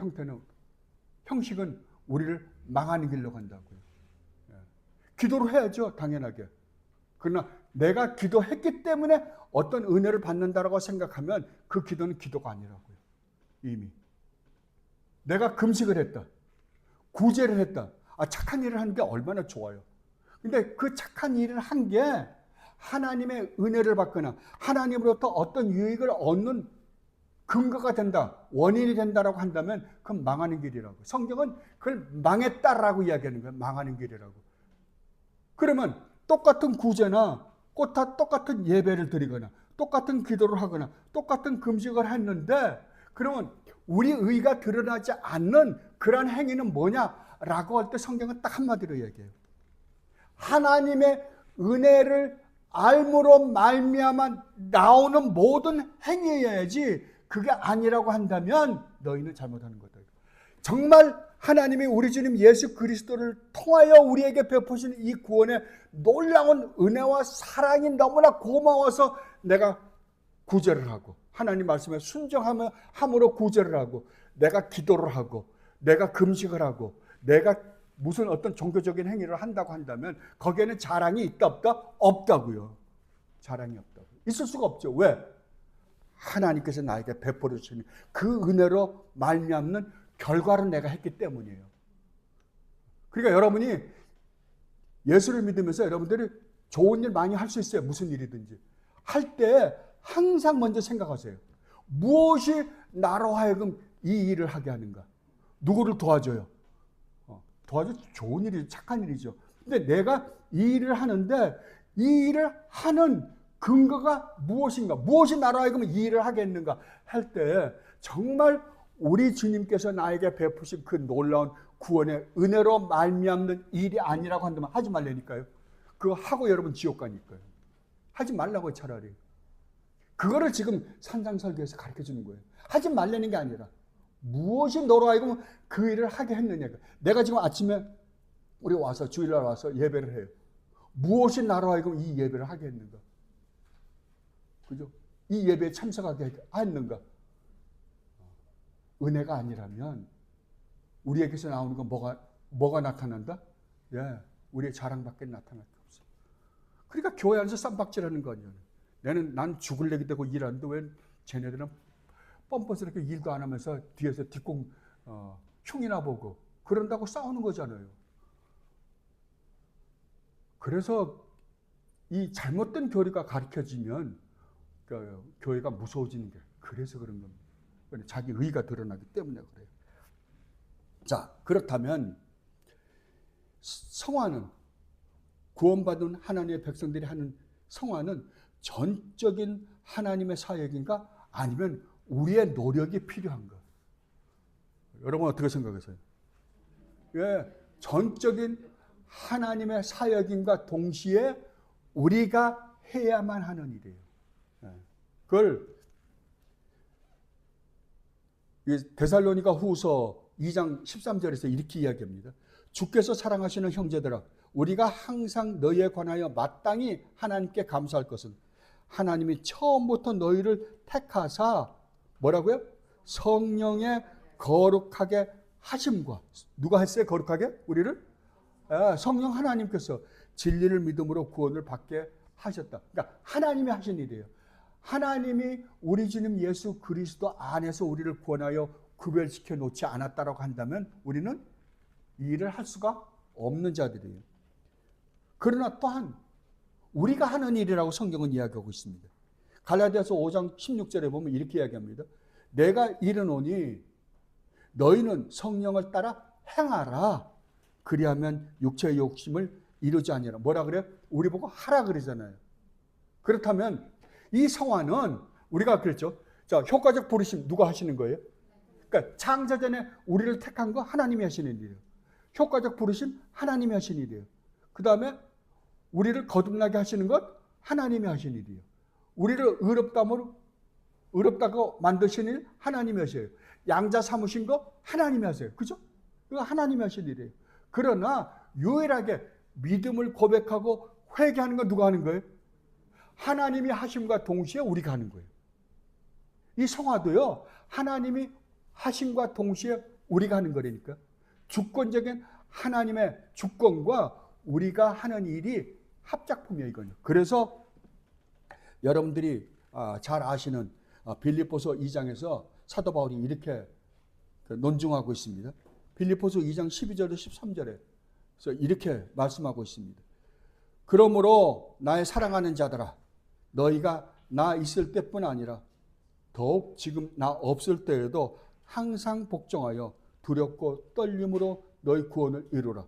형식은 우리를 망하는 길로 간다고요. 기도를 해야죠, 당연하게. 그러나 내가 기도했기 때문에 어떤 은혜를 받는다라고 생각하면 그 기도는 기도가 아니라고요. 이미. 내가 금식을 했다. 구제를 했다. 착한 일을 하는 게 얼마나 좋아요. 근데 그 착한 일을 한 게 하나님의 은혜를 받거나 하나님으로부터 어떤 유익을 얻는 근거가 된다, 원인이 된다라고 한다면 그건 망하는 길이라고. 성경은 그걸 망했다라고 이야기하는 거예요. 망하는 길이라고. 그러면 똑같은 구제나 똑같은 예배를 드리거나 똑같은 기도를 하거나 똑같은 금식을 했는데 그러면 우리 의가 드러나지 않는 그런 행위는 뭐냐라고 할 때 성경은 딱 한마디로 얘기해요. 하나님의 은혜를 알므로 말미암아 나오는 모든 행위여야지 그게 아니라고 한다면 너희는 잘못하는 거다. 정말 하나님이 우리 주님 예수 그리스도를 통하여 우리에게 베푸신 이 구원의 놀라운 은혜와 사랑이 너무나 고마워서 내가 구제를 하고 하나님 말씀에 순종함으로 구제를 하고 내가 기도를 하고 내가 금식을 하고 내가 무슨 어떤 종교적인 행위를 한다고 한다면 거기에는 자랑이 있다 없다? 없다고요. 자랑이 없다고. 있을 수가 없죠. 왜? 하나님께서 나에게 베풀어 주시는 그 은혜로 말미암는 결과를 내가 했기 때문이에요. 그러니까 여러분이 예수를 믿으면서 여러분들이 좋은 일 많이 할 수 있어요. 무슨 일이든지. 할 때 항상 먼저 생각하세요. 무엇이 나로 하여금 이 일을 하게 하는가? 누구를 도와줘요? 도와줘 좋은 일이죠. 착한 일이죠. 근데 내가 이 일을 하는데 이 일을 하는 근거가 무엇인가? 무엇이 나로 하여금 이 일을 하겠는가? 할 때 정말 우리 주님께서 나에게 베푸신 그 놀라운 구원의 은혜로 말미암는 일이 아니라고 한다면 하지 말라니까요. 그거 하고 여러분 지옥 가니까요. 하지 말라고요, 차라리. 그거를 지금 산상설교에서 가르쳐 주는 거예요. 하지 말라는 게 아니라 무엇이 너로 하여금 그 일을 하게 했느냐. 내가 지금 아침에 우리 와서 주일날 와서 예배를 해요. 무엇이 나로 하여금 이 예배를 하게 했는가? 그죠? 이 예배에 참석하게 했는가? 은혜가 아니라면 우리에게서 나오는 건 뭐가 나타난다? 예, 우리의 자랑밖에 나타날 게 없어. 그러니까 교회 안에서 쌈박질하는 거 아니에요. 난 죽을래기 되고 일하는데 왜 쟤네들은 뻔뻔스럽게 일도 안 하면서 뒤에서 뒷공 흉이나 보고 그런다고 싸우는 거잖아요. 그래서 이 잘못된 교리가 가르쳐지면 교회가 무서워지는 게 그래서 그런 겁니다. 자기 의가 드러나기 때문에 그래요. 자, 그렇다면 성화는 구원받은 하나님의 백성들이 하는 성화는 전적인 하나님의 사역인가 아니면 우리의 노력이 필요한가? 여러분 어떻게 생각하세요? 예, 전적인 하나님의 사역인과 동시에 우리가 해야만 하는 일이에요. 예, 그걸 데살로니가 후서 2장 13절에서 이렇게 이야기합니다. 주께서 사랑하시는 형제들아, 우리가 항상 너희에 관하여 마땅히 하나님께 감사할 것은 하나님이 처음부터 너희를 택하사 뭐라고요? 성령의 거룩하게 하심과 누가 했어요? 거룩하게? 우리를? 성령 하나님께서 진리를 믿음으로 구원을 받게 하셨다. 그러니까 하나님이 하신 일이에요. 하나님이 우리 주님 예수 그리스도 안에서 우리를 구원하여 구별시켜 놓지 않았다라고 한다면 우리는 이 일을 할 수가 없는 자들이에요. 그러나 또한 우리가 하는 일이라고 성경은 이야기하고 있습니다. 갈라디아서 5장 16절에 보면 이렇게 이야기합니다. 내가 이르노니 너희는 성령을 따라 행하라. 그리하면 육체의 욕심을 이루지 아니하라. 뭐라 그래요? 우리 보고 하라 그러잖아요. 그렇다면 이 성화는 우리가 그랬죠. 자, 효과적 부르심 누가 하시는 거예요? 그러니까 창세전에 우리를 택한 거 하나님이 하시는 일이에요. 효과적 부르심 하나님이 하시는 일이에요. 그 다음에 우리를 거듭나게 하시는 것 하나님이 하시는 일이에요. 우리를 의롭다고 만드신 일 하나님이 하셔요. 양자 삼으신 거 하나님이 하세요. 그죠? 이거 하나님이 하신 일이에요. 그러나 유일하게 믿음을 고백하고 회개하는 건 누가 하는 거예요? 하나님이 하심과 동시에 우리가 하는 거예요. 이 성화도요, 하나님이 하심과 동시에 우리가 하는 거라니까. 주권적인 하나님의 주권과 우리가 하는 일이 합작품이에요, 이거는. 그래서 여러분들이 잘 아시는 빌립보서 2장에서 사도 바울이 이렇게 논증하고 있습니다. 빌립보서 2장 12절에서 13절에 이렇게 말씀하고 있습니다. 그러므로 나의 사랑하는 자들아, 너희가 나 있을 때뿐 아니라 더욱 지금 나 없을 때에도 항상 복종하여 두렵고 떨림으로 너희 구원을 이루라.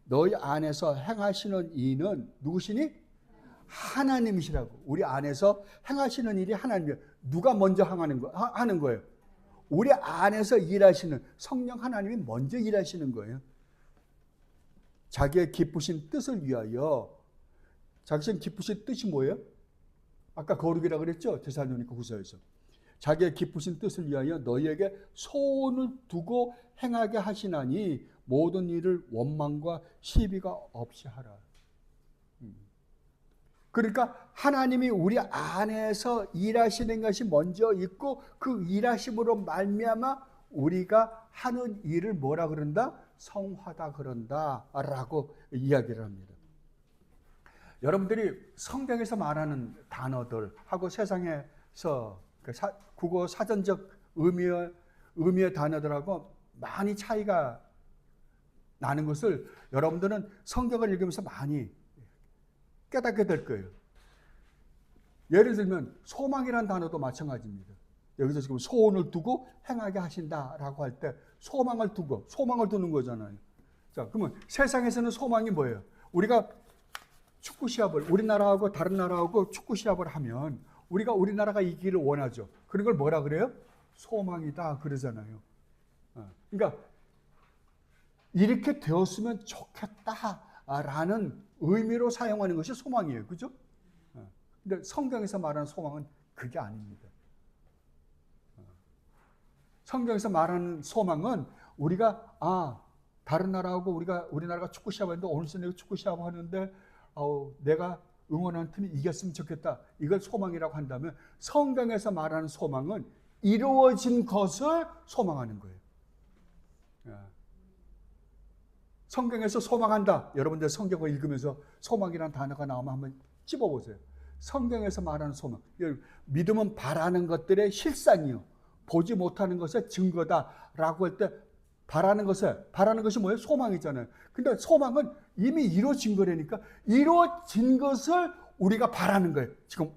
너희 안에서 행하시는 이는 누구시니? 하나님이시라고. 우리 안에서 행하시는 일이 하나님이에요. 누가 먼저 하는 거예요? 우리 안에서 일하시는 성령 하나님이 먼저 일하시는 거예요. 자기의 기쁘신 뜻을 위하여. 자기의 기쁘신 뜻이 뭐예요? 아까 거룩이라고 그랬죠? 데살로니가 후서에서. 자기의 기쁘신 뜻을 위하여 너희에게 소원을 두고 행하게 하시나니 모든 일을 원망과 시비가 없이 하라. 그러니까 하나님이 우리 안에서 일하시는 것이 먼저 있고 그 일하심으로 말미암아 우리가 하는 일을 뭐라 그런다? 성화다 그런다라고 이야기를 합니다. 여러분들이 성경에서 말하는 단어들하고 세상에서 국어 사전적 의미의 단어들하고 많이 차이가 나는 것을 여러분들은 성경을 읽으면서 많이 깨닫게 될 거예요. 예를 들면 소망이라는 단어도 마찬가지입니다. 여기서 지금 소원을 두고 행하게 하신다라고 할 때 소망을 두는 거잖아요. 자, 그러면 세상에서는 소망이 뭐예요? 우리가 축구 시합을 우리나라하고 다른 나라하고 축구 시합을 하면 우리가 우리나라가 이기기를 원하죠. 그런 걸 뭐라 그래요? 소망이다 그러잖아요. 그러니까 이렇게 되었으면 좋겠다라는 의미로 사용하는 것이 소망이에요. 그죠? 근데 성경에서 말하는 소망은 그게 아닙니다. 성경에서 말하는 소망은 우리가 다른 나라하고 우리나라가 축구 시합하는데 오늘 저녁에 축구 시합하는데 내가 응원하는 팀이 이겼으면 좋겠다. 이걸 소망이라고 한다면 성경에서 말하는 소망은 이루어진 것을 소망하는 거예요. 성경에서 소망한다. 여러분들 성경을 읽으면서 소망이라는 단어가 나오면 한번 찝어보세요. 성경에서 말하는 소망. 믿음은 바라는 것들의 실상이요. 보지 못하는 것의 증거다라고 할 때 바라는 것이 뭐예요? 소망이잖아요. 근데 소망은 이미 이루어진 거라니까 이루어진 것을 우리가 바라는 거예요. 지금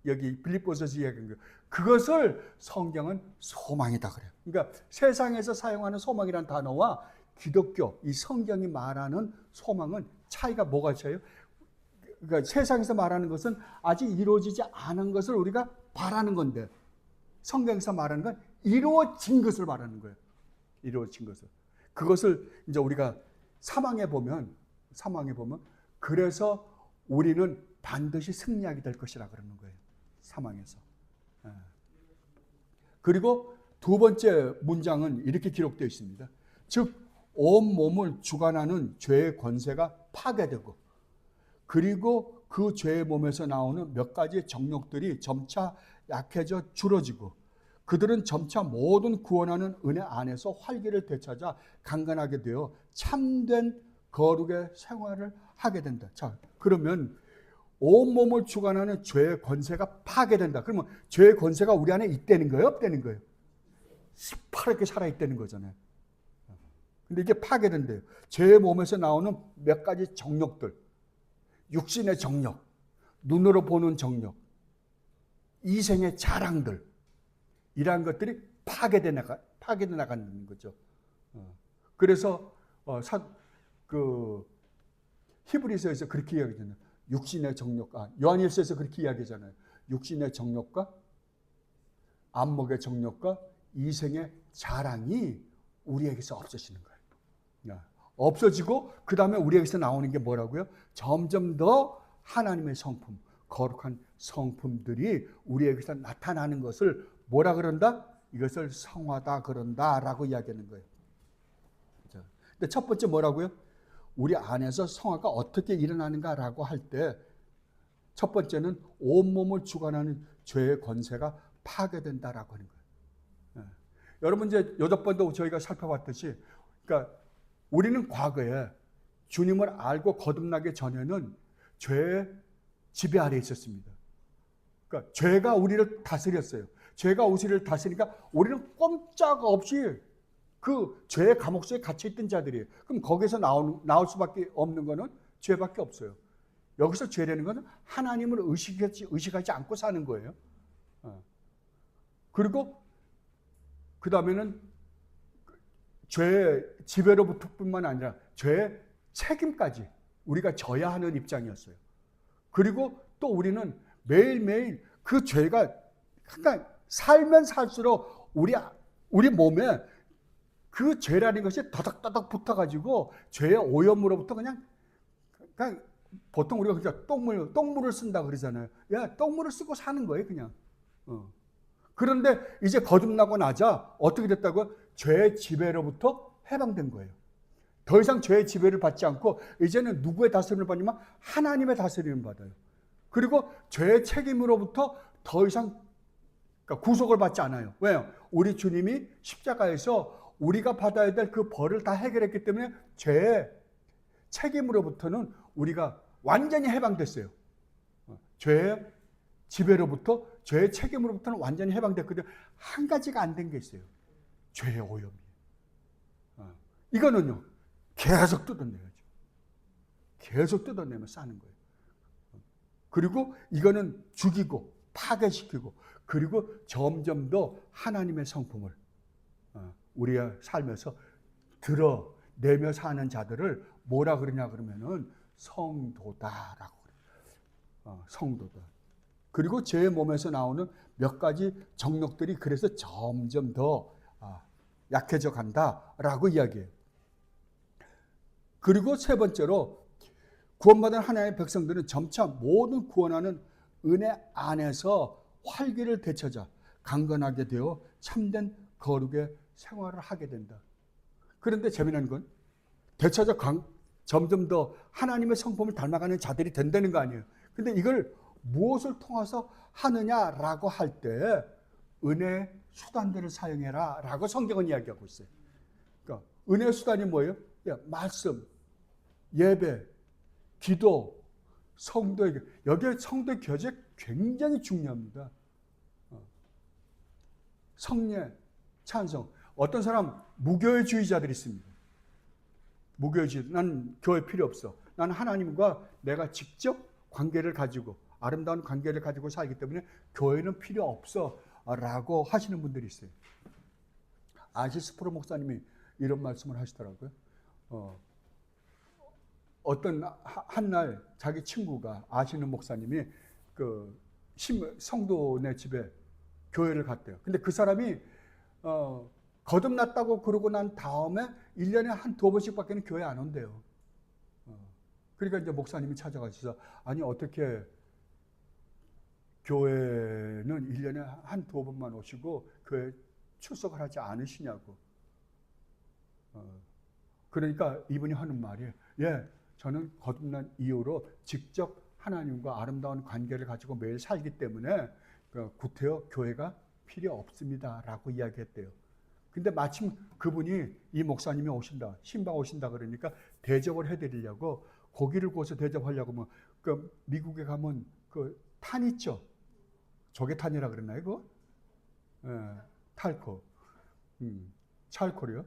여기 빌립보서에서 이야기한 거예요. 그것을 성경은 소망이다 그래요. 그러니까 세상에서 사용하는 소망이라는 단어와 기독교, 이 성경이 말하는 소망은 차이가 뭐가 있어요? 그러니까 세상에서 말하는 것은 아직 이루어지지 않은 것을 우리가 바라는 건데 성경에서 말하는 건 이루어진 것을 말하는 거예요. 이루어진 것을. 그것을 이제 우리가 사망에 보면 그래서 우리는 반드시 승리하게 될 것이라 그러는 거예요. 사망에서. 그리고 두 번째 문장은 이렇게 기록되어 있습니다. 즉 온 몸을 주관하는 죄의 권세가 파괴되고 그리고 그 죄의 몸에서 나오는 몇 가지 정욕들이 점차 약해져 줄어지고 그들은 점차 모든 구원하는 은혜 안에서 활기를 되찾아 강건하게 되어 참된 거룩의 생활을 하게 된다. 자, 그러면 온몸을 주관하는 죄의 권세가 파괴된다. 그러면 죄의 권세가 우리 안에 있다는 거예요? 없다는 거예요? 시퍼렇게 살아있다는 거잖아요. 근데 이게 파괴된대요. 죄의 몸에서 나오는 몇 가지 정욕들, 육신의 정욕, 눈으로 보는 정욕, 이생의 자랑들, 이러한 것들이 파괴돼 나가는 거죠. 그래서 히브리서에서 그렇게 이야기하잖아요. 육신의 정욕과 요한일서에서 그렇게 이야기하잖아요. 육신의 정욕과 안목의 정욕과 이생의 자랑이 우리에게서 없어지는 거예요. 없어지고 그 다음에 우리에게서 나오는 게 뭐라고요? 점점 더 하나님의 성품, 거룩한 성품들이 우리에게서 나타나는 것을 뭐라 그런다? 이것을 성화다 그런다라고 이야기하는 거예요. 근데 첫 번째 뭐라고요? 우리 안에서 성화가 어떻게 일어나는가라고 할 때 첫 번째는 온몸을 주관하는 죄의 권세가 파괴된다라고 하는 거예요. 여러분 이제 여덟 번도 저희가 살펴봤듯이 그러니까 우리는 과거에 주님을 알고 거듭나기 전에는 죄의 지배 아래 있었습니다. 그러니까 죄가 우리를 다스렸어요. 죄가 우리를 다스리니까 우리는 꼼짝없이 그 죄의 감옥 속에 갇혀있던 자들이에요. 그럼 거기서 나올 수밖에 없는 거는 죄밖에 없어요. 여기서 죄라는 것은 하나님을 의식하지 않고 사는 거예요. 그리고 그 다음에는 죄의 지배로부터뿐만 아니라 죄의 책임까지 우리가 져야 하는 입장이었어요. 그리고 또 우리는 매일매일 그 죄가 그러니까 살면 살수록 우리 몸에 그 죄라는 것이 더덕더덕 붙어가지고 죄의 오염으로부터 그냥 보통 우리가 그냥 똥물을 쓴다 그러잖아요. 야, 똥물을 쓰고 사는 거예요, 그냥. 그런데 이제 거듭나고 나자 어떻게 됐다고요? 죄의 지배로부터 해방된 거예요. 더 이상 죄의 지배를 받지 않고 이제는 누구의 다스림을 받냐면 하나님의 다스림을 받아요. 그리고 죄의 책임으로부터 더 이상 구속을 받지 않아요. 왜요? 우리 주님이 십자가에서 우리가 받아야 될 그 벌을 다 해결했기 때문에 죄의 책임으로부터는 우리가 완전히 해방됐어요. 죄의 지배로부터, 죄의 책임으로부터는 완전히 해방됐거든요. 한 가지가 안 된 게 있어요. 죄의 오염이에요. 이거는요, 계속 뜯어내야죠. 계속 뜯어내면 싸는 거예요. 그리고 이거는 죽이고, 파괴시키고, 그리고 점점 더 하나님의 성품을 우리의 삶에서 드러내며 사는 자들을 뭐라 그러냐 그러면은 성도다라고 그래요. 성도다. 그리고 제 몸에서 나오는 몇 가지 정욕들이 그래서 점점 더 약해져 간다라고 이야기해요. 그리고 세 번째로 구원받은 하나님의 백성들은 점차 모든 구원하는 은혜 안에서 활기를 되찾아 강건하게 되어 참된 거룩의 생활을 하게 된다. 그런데 재미난 건 되찾아 점점 더 하나님의 성품을 닮아가는 자들이 된다는 거 아니에요. 근데 이걸 무엇을 통해서 하느냐라고 할 때 은혜 수단들을 사용해라 라고 성경은 이야기하고 있어요. 그러니까 은혜 수단이 뭐예요? 말씀, 예배, 기도, 성도에게, 여기에 성도의 교제 굉장히 중요합니다. 성례, 찬송. 어떤 사람 무교회주의자들이 있습니다. 무교회주의. 난 교회 필요 없어. 난 하나님과 내가 직접 관계를 가지고 아름다운 관계를 가지고 살기 때문에 교회는 필요 없어 라고 하시는 분들이 있어요. 아시스 프로 목사님이 이런 말씀을 하시더라고요. 어떤 한날 자기 친구가 아시는 목사님이 그 성도네 집에 교회를 갔대요. 근데 그 사람이 거듭났다고 그러고 난 다음에 1년에 한 2번씩밖에 교회 안 온대요. 그러니까 이제 목사님이 찾아가셔서 아니 어떻게 교회는 1년에 한 2번만 오시고 교회 출석을 하지 않으시냐고. 그러니까 이분이 하는 말이 저는 거듭난 이후로 직접 하나님과 아름다운 관계를 가지고 매일 살기 때문에 구태여 교회가 필요 없습니다 라고 이야기했대요. 근데 마침 그분이 이 목사님이 오신다, 신방 오신다 그러니까 대접을 해드리려고 고기를 구워서 대접하려고 하면 그 미국에 가면 그 탄 있죠? 조개탄이라 그러나요 그거? 탈코. 찰코리요.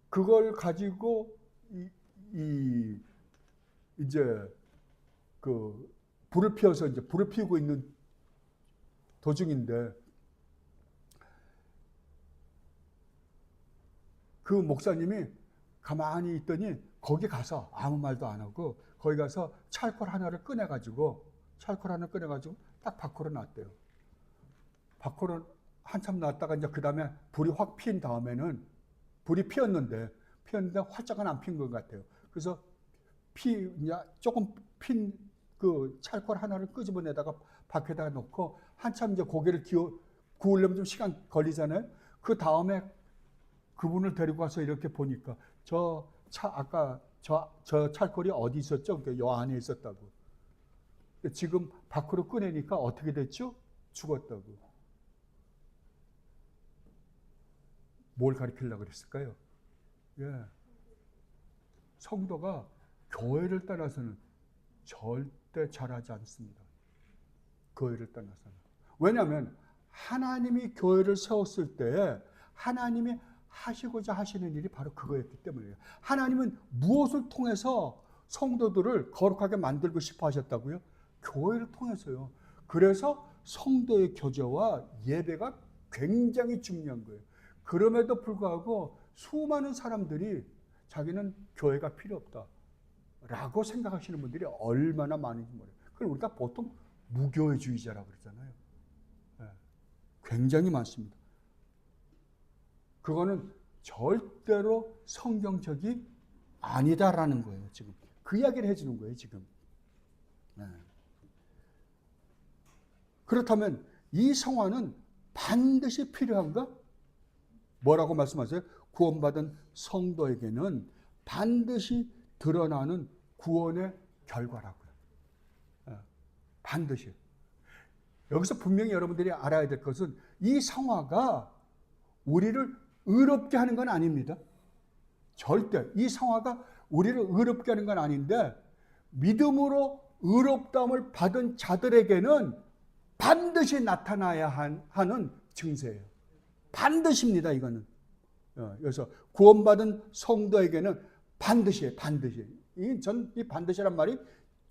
그걸 가지고 이제 그 불을 피워서 이제 불을 피우고 있는 도중인데 그 목사님이 가만히 있더니 거기 가서 아무 말도 안 하고 거기 가서 찰콜 하나를 꺼내가지고 딱 밖으로 놨대요. 밖으로 한참 놨다가 이제 그 다음에 불이 확 핀 다음에는 불이 피었는데 활짝은 안 핀 것 같아요. 그래서 조금 핀 그 찰콜 하나를 끄집어내다가 밖에다가 놓고 한참 이제 고개를 구우려면 좀 시간 걸리잖아요. 그 다음에 그분을 데리고 가서 이렇게 보니까 아까 저 찰콜이 어디 있었죠? 그러니까 요 안에 있었다고. 지금 밖으로 꺼내니까 어떻게 됐죠? 죽었다고. 뭘 가리키려고 그랬을까요? 성도가 교회를 떠나서는 절대 잘하지 않습니다. 교회를 떠나서는. 왜냐하면 하나님이 교회를 세웠을 때 하나님이 하시고자 하시는 일이 바로 그거였기 때문이에요. 하나님은 무엇을 통해서 성도들을 거룩하게 만들고 싶어 하셨다고요? 교회를 통해서요. 그래서 성도의 교제와 예배가 굉장히 중요한 거예요. 그럼에도 불구하고 수많은 사람들이 자기는 교회가 필요 없다 라고 생각하시는 분들이 얼마나 많은지 모르겠어요. 그걸 우리가 보통 무교회주의자라고 그러잖아요. 네. 굉장히 많습니다. 그거는 절대로 성경적이 아니다라는 거예요. 지금 그 이야기를 해주는 거예요. 지금. 네. 그렇다면 이 성화는 반드시 필요한가? 뭐라고 말씀하세요? 구원받은 성도에게는 반드시 드러나는 구원의 결과라고요. 반드시. 여기서 분명히 여러분들이 알아야 될 것은 이 성화가 우리를 의롭게 하는 건 아닙니다. 절대. 이 성화가 우리를 의롭게 하는 건 아닌데 믿음으로 의롭다움을 받은 자들에게는 반드시 나타나야 하는 증세예요. 반드시입니다. 이거는. 그래서 구원받은 성도에게는 반드시. 이 반드시란 말이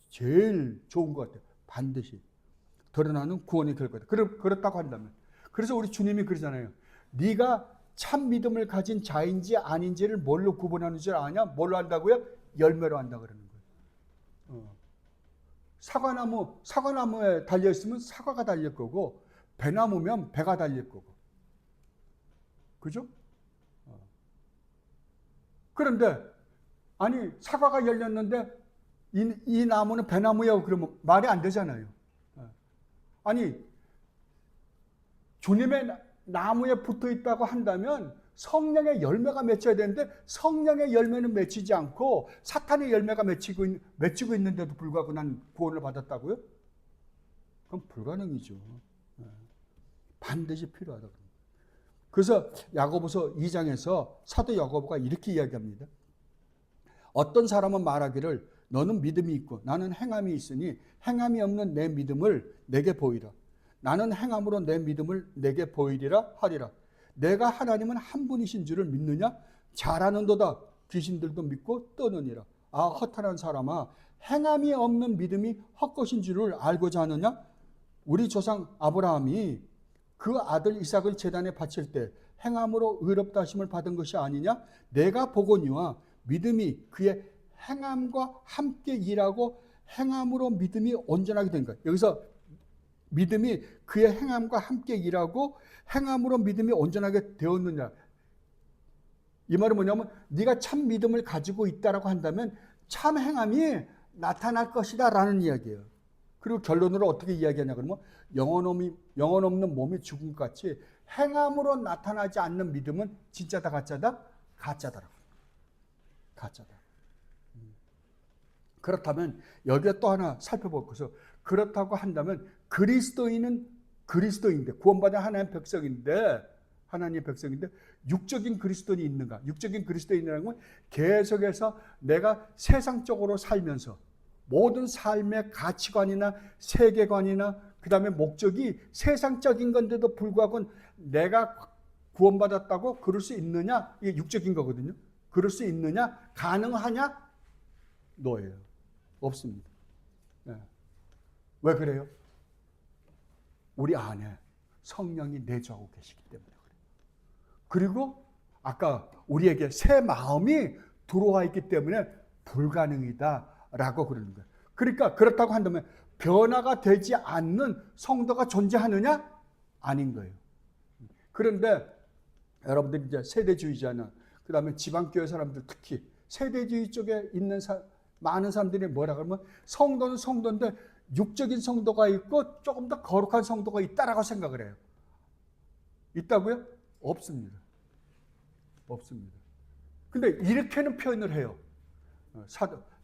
제일 좋은 것 같아요. 반드시 드러나는 구원의 결과다. 그렇다고 한다면. 그래서 우리 주님이 그러잖아요. 네가 참 믿음을 가진 자인지 아닌지를 뭘로 구분하는 줄 아냐? 뭘로 한다고요? 열매로 한다 그러는 거예요. 사과나무에 달려있으면 사과가 달릴 거고 배나무면 배가 달릴 거고. 그죠? 그런데 아니 사과가 열렸는데 이 나무는 배나무야 그러면 말이 안 되잖아요. 아니 주님의 나무에 붙어 있다고 한다면 성령의 열매가 맺혀야 되는데 성령의 열매는 맺히지 않고 사탄의 열매가 맺히고 있는데도 불구하고 난 구원을 받았다고요? 그럼 불가능이죠. 반드시 필요하다. 그래서 야고보서 2장에서 사도 야고보가 이렇게 이야기합니다. 어떤 사람은 말하기를 너는 믿음이 있고 나는 행함이 있으니 행함이 없는 내 믿음을 내게 보이라. 나는 행함으로 내 믿음을 내게 보이리라 하리라. 내가 하나님은 한 분이신 줄을 믿느냐? 잘하는도다. 귀신들도 믿고 떠느니라. 아 허탄한 사람아, 행함이 없는 믿음이 헛것인 줄을 알고자 하느냐? 우리 조상 아브라함이 그 아들 이삭을 제단에 바칠 때 행함으로 의롭다 하심을 받은 것이 아니냐? 내가 보거니와 믿음이 그의 행함과 함께 일하고 행함으로 믿음이 온전하게 된 거예요. 여기서 믿음이 그의 행함과 함께 일하고 행함으로 믿음이 온전하게 되었느냐. 이 말은 뭐냐면 네가 참 믿음을 가지고 있다라고 한다면 참 행함이 나타날 것이다 라는 이야기예요. 그리고 결론으로 어떻게 이야기하냐 그러면 영혼 없는 몸이 죽음같이 행함으로 나타나지 않는 믿음은 진짜다 가짜다? 가짜다라고. 가짜다. 그렇다면 여기에 또 하나 살펴볼 것은 그렇다고 한다면 그리스도인은 그리스도인데 구원받은 하나님의 백성인데 육적인 그리스도인이 있는가? 육적인 그리스도인이라는 건 계속해서 내가 세상적으로 살면서 모든 삶의 가치관이나 세계관이나 그 다음에 목적이 세상적인 건데도 불구하고 내가 구원받았다고 그럴 수 있느냐? 이게 육적인 거거든요. 그럴 수 있느냐? 가능하냐? 노예요. 없습니다. 네. 왜 그래요? 우리 안에 성령이 내주하고 계시기 때문에 그래요. 그리고 아까 우리에게 새 마음이 들어와 있기 때문에 불가능이다라고 그러는 거예요. 그러니까 그렇다고 한다면 변화가 되지 않는 성도가 존재하느냐? 아닌 거예요. 그런데 여러분들이 이제 세대주의자나 그 다음에 지방교회 사람들 특히 세대주의 쪽에 있는 많은 사람들이 뭐라 그러면 성도는 성도인데 육적인 성도가 있고 조금 더 거룩한 성도가 있다라고 생각을 해요. 있다고요? 없습니다. 없습니다. 근데 이렇게는 표현을 해요.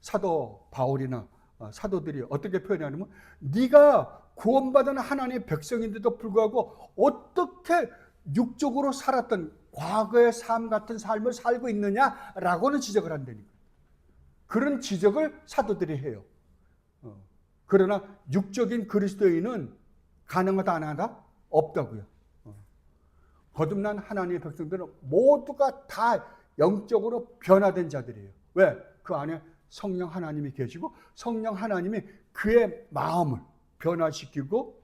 사도 바울이나 사도들이 어떻게 표현하냐면 네가 구원받은 하나님의 백성인데도 불구하고 어떻게 육적으로 살았던 과거의 삶 같은 삶을 살고 있느냐라고는 지적을 한다니까. 그런 지적을 사도들이 해요. 그러나 육적인 그리스도인은 가능하다 안 하다? 없다고요. 거듭난 하나님의 백성들은 모두가 다 영적으로 변화된 자들이에요. 왜? 그 안에 성령 하나님이 계시고 성령 하나님이 그의 마음을 변화시키고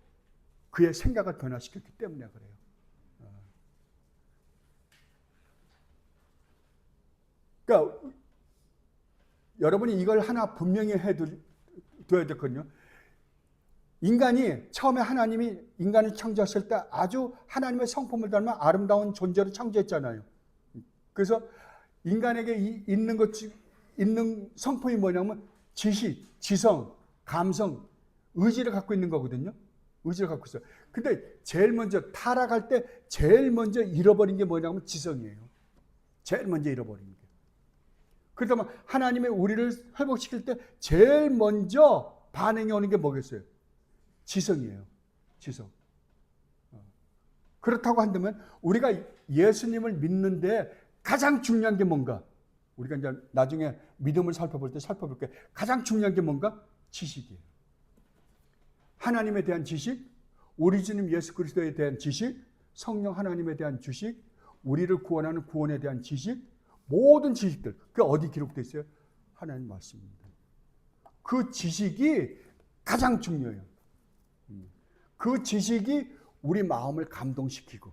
그의 생각을 변화시켰기 때문에 그래요. 그러니까 여러분이 이걸 하나 분명히 해둬야 되거든요. 인간이 처음에 하나님이 인간을 창조하실 때 아주 하나님의 성품을 닮은 아름다운 존재로 창조했잖아요. 그래서 인간에게 있는 성품이 뭐냐면 지식, 지성, 감성, 의지를 갖고 있는 거거든요. 의지를 갖고 있어요. 근데 제일 먼저 타락할 때 제일 먼저 잃어버린 게 뭐냐면 지성이에요. 제일 먼저 잃어버린 게. 그렇다면 하나님이 우리를 회복시킬 때 제일 먼저 반응이 오는 게 뭐겠어요? 지성이에요. 지성. 그렇다고 한다면 우리가 예수님을 믿는데 가장 중요한 게 뭔가? 우리가 이제 나중에 믿음을 살펴볼 게 가장 중요한 게 뭔가? 지식이에요. 하나님에 대한 지식, 우리 주님 예수 그리스도에 대한 지식, 성령 하나님에 대한 지식, 우리를 구원하는 구원에 대한 지식, 모든 지식들. 그게 어디 기록되어 있어요? 하나님 말씀입니다. 그 지식이 가장 중요해요. 그 지식이 우리 마음을 감동시키고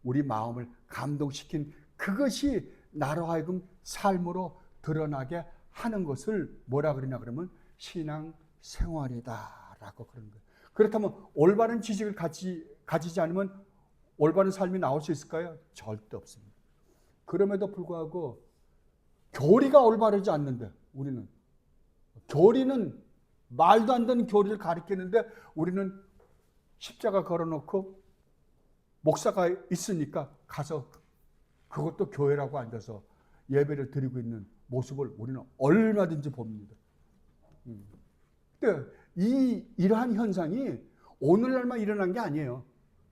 우리 마음을 감동시킨 그것이 나로 하여금 삶으로 드러나게 하는 것을 뭐라 그러냐 그러면 신앙 생활이다라고 그러는 거예요. 그렇다면 올바른 지식을 가지지 않으면 올바른 삶이 나올 수 있을까요? 절대 없습니다. 그럼에도 불구하고 교리가 올바르지 않는데 우리는 교리는 말도 안 되는 교리를 가르치는데 우리는 십자가 걸어놓고 목사가 있으니까 가서 그것도 교회라고 앉아서 예배를 드리고 있는 모습을 우리는 얼마든지 봅니다. 근데 이러한 현상이 오늘날만 일어난 게 아니에요.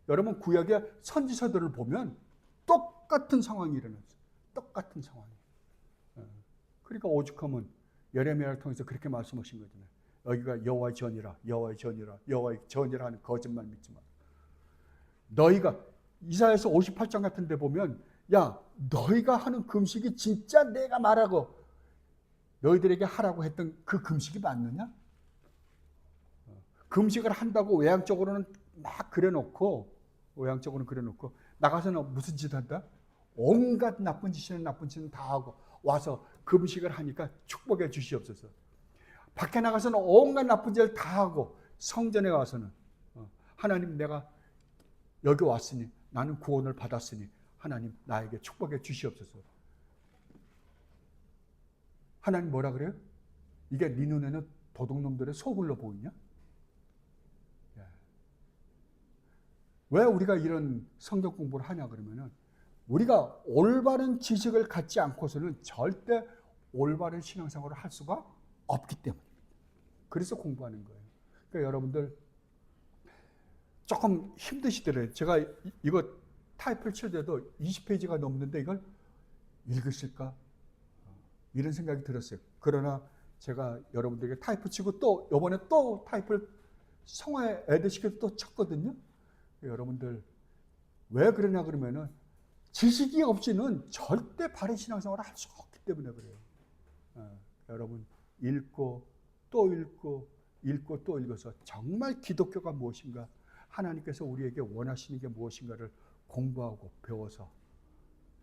여러분 구약의 선지서들을 보면 똑같은 상황이 일어났어요. 똑같은 상황이. 그러니까 오죽하면 예레미야를 통해서 그렇게 말씀하신 거잖아요. 여기가 여호와의 전이라, 여호와의 전이라, 여호와의 전이라 하는 거짓말 믿지 마라. 너희가 이사야서 58장 같은 데 보면 야 너희가 하는 금식이 진짜 내가 말하고 너희들에게 하라고 했던 그 금식이 맞느냐? 금식을 한다고 외향적으로는 막 그려놓고 나가서는 무슨 짓 한다? 온갖 나쁜 짓은 다 하고 와서 금식을 하니까 축복해 주시옵소서. 밖에 나가서는 온갖 나쁜 짓을 다 하고 성전에 와서는 하나님 내가 여기 왔으니 나는 구원을 받았으니 하나님 나에게 축복해 주시옵소서. 하나님 뭐라 그래요? 이게 네 눈에는 도둑놈들의 소굴로 보이냐? 왜 우리가 이런 성경 공부를 하냐 그러면은 우리가 올바른 지식을 갖지 않고서는 절대 올바른 신앙생활을 할 수가 없기 때문입니다. 그래서 공부하는 거예요. 그러니까 여러분들 조금 힘드시더라고요. 제가 이거 타입을 칠 때도 20페이지가 넘는데 이걸 읽으실까? 이런 생각이 들었어요. 그러나 제가 여러분들에게 타이프 치고 또 이번에 또 타이프를 성화에 애드시켜서 또 쳤거든요. 여러분들 왜 그러냐 그러면은 지식이 없이는 절대 바른 신앙생활을 할 수가 없기 때문에 그래요. 여러분 읽고 또 읽고 또 읽어서 정말 기독교가 무엇인가 하나님께서 우리에게 원하시는 게 무엇인가를 공부하고 배워서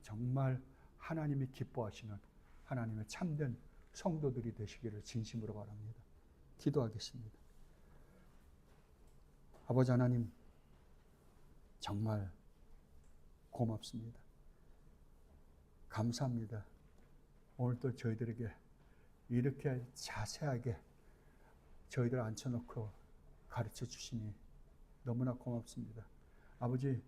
정말 하나님이 기뻐하시는 하나님의 참된 성도들이 되시기를 진심으로 바랍니다. 기도하겠습니다. 아버지 하나님 정말 고맙습니다. 감사합니다. 오늘도 저희들에게 이렇게 자세하게 저희들 앉혀놓고 가르쳐 주시니 너무나 고맙습니다. 아버지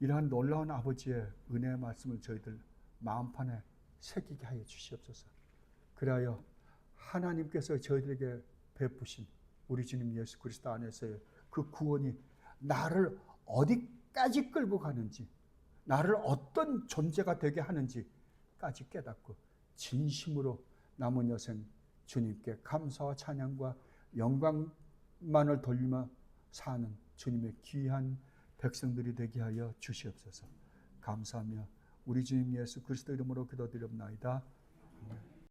이러한 놀라운 아버지의 은혜의 말씀을 저희들 마음판에 새기게 하여 주시옵소서. 그리하여 하나님께서 저희들에게 베푸신 우리 주님 예수 그리스도 안에서의 그 구원이 나를 어디까지 끌고 가는지 나를 어떤 존재가 되게 하는지까지 깨닫고 진심으로 남은 여생 주님께 감사와 찬양과 영광만을 돌리며 사는 주님의 귀한 백성들이 되게 하여 주시옵소서. 감사하며 우리 주님 예수 그리스도 이름으로 기도드립나이다.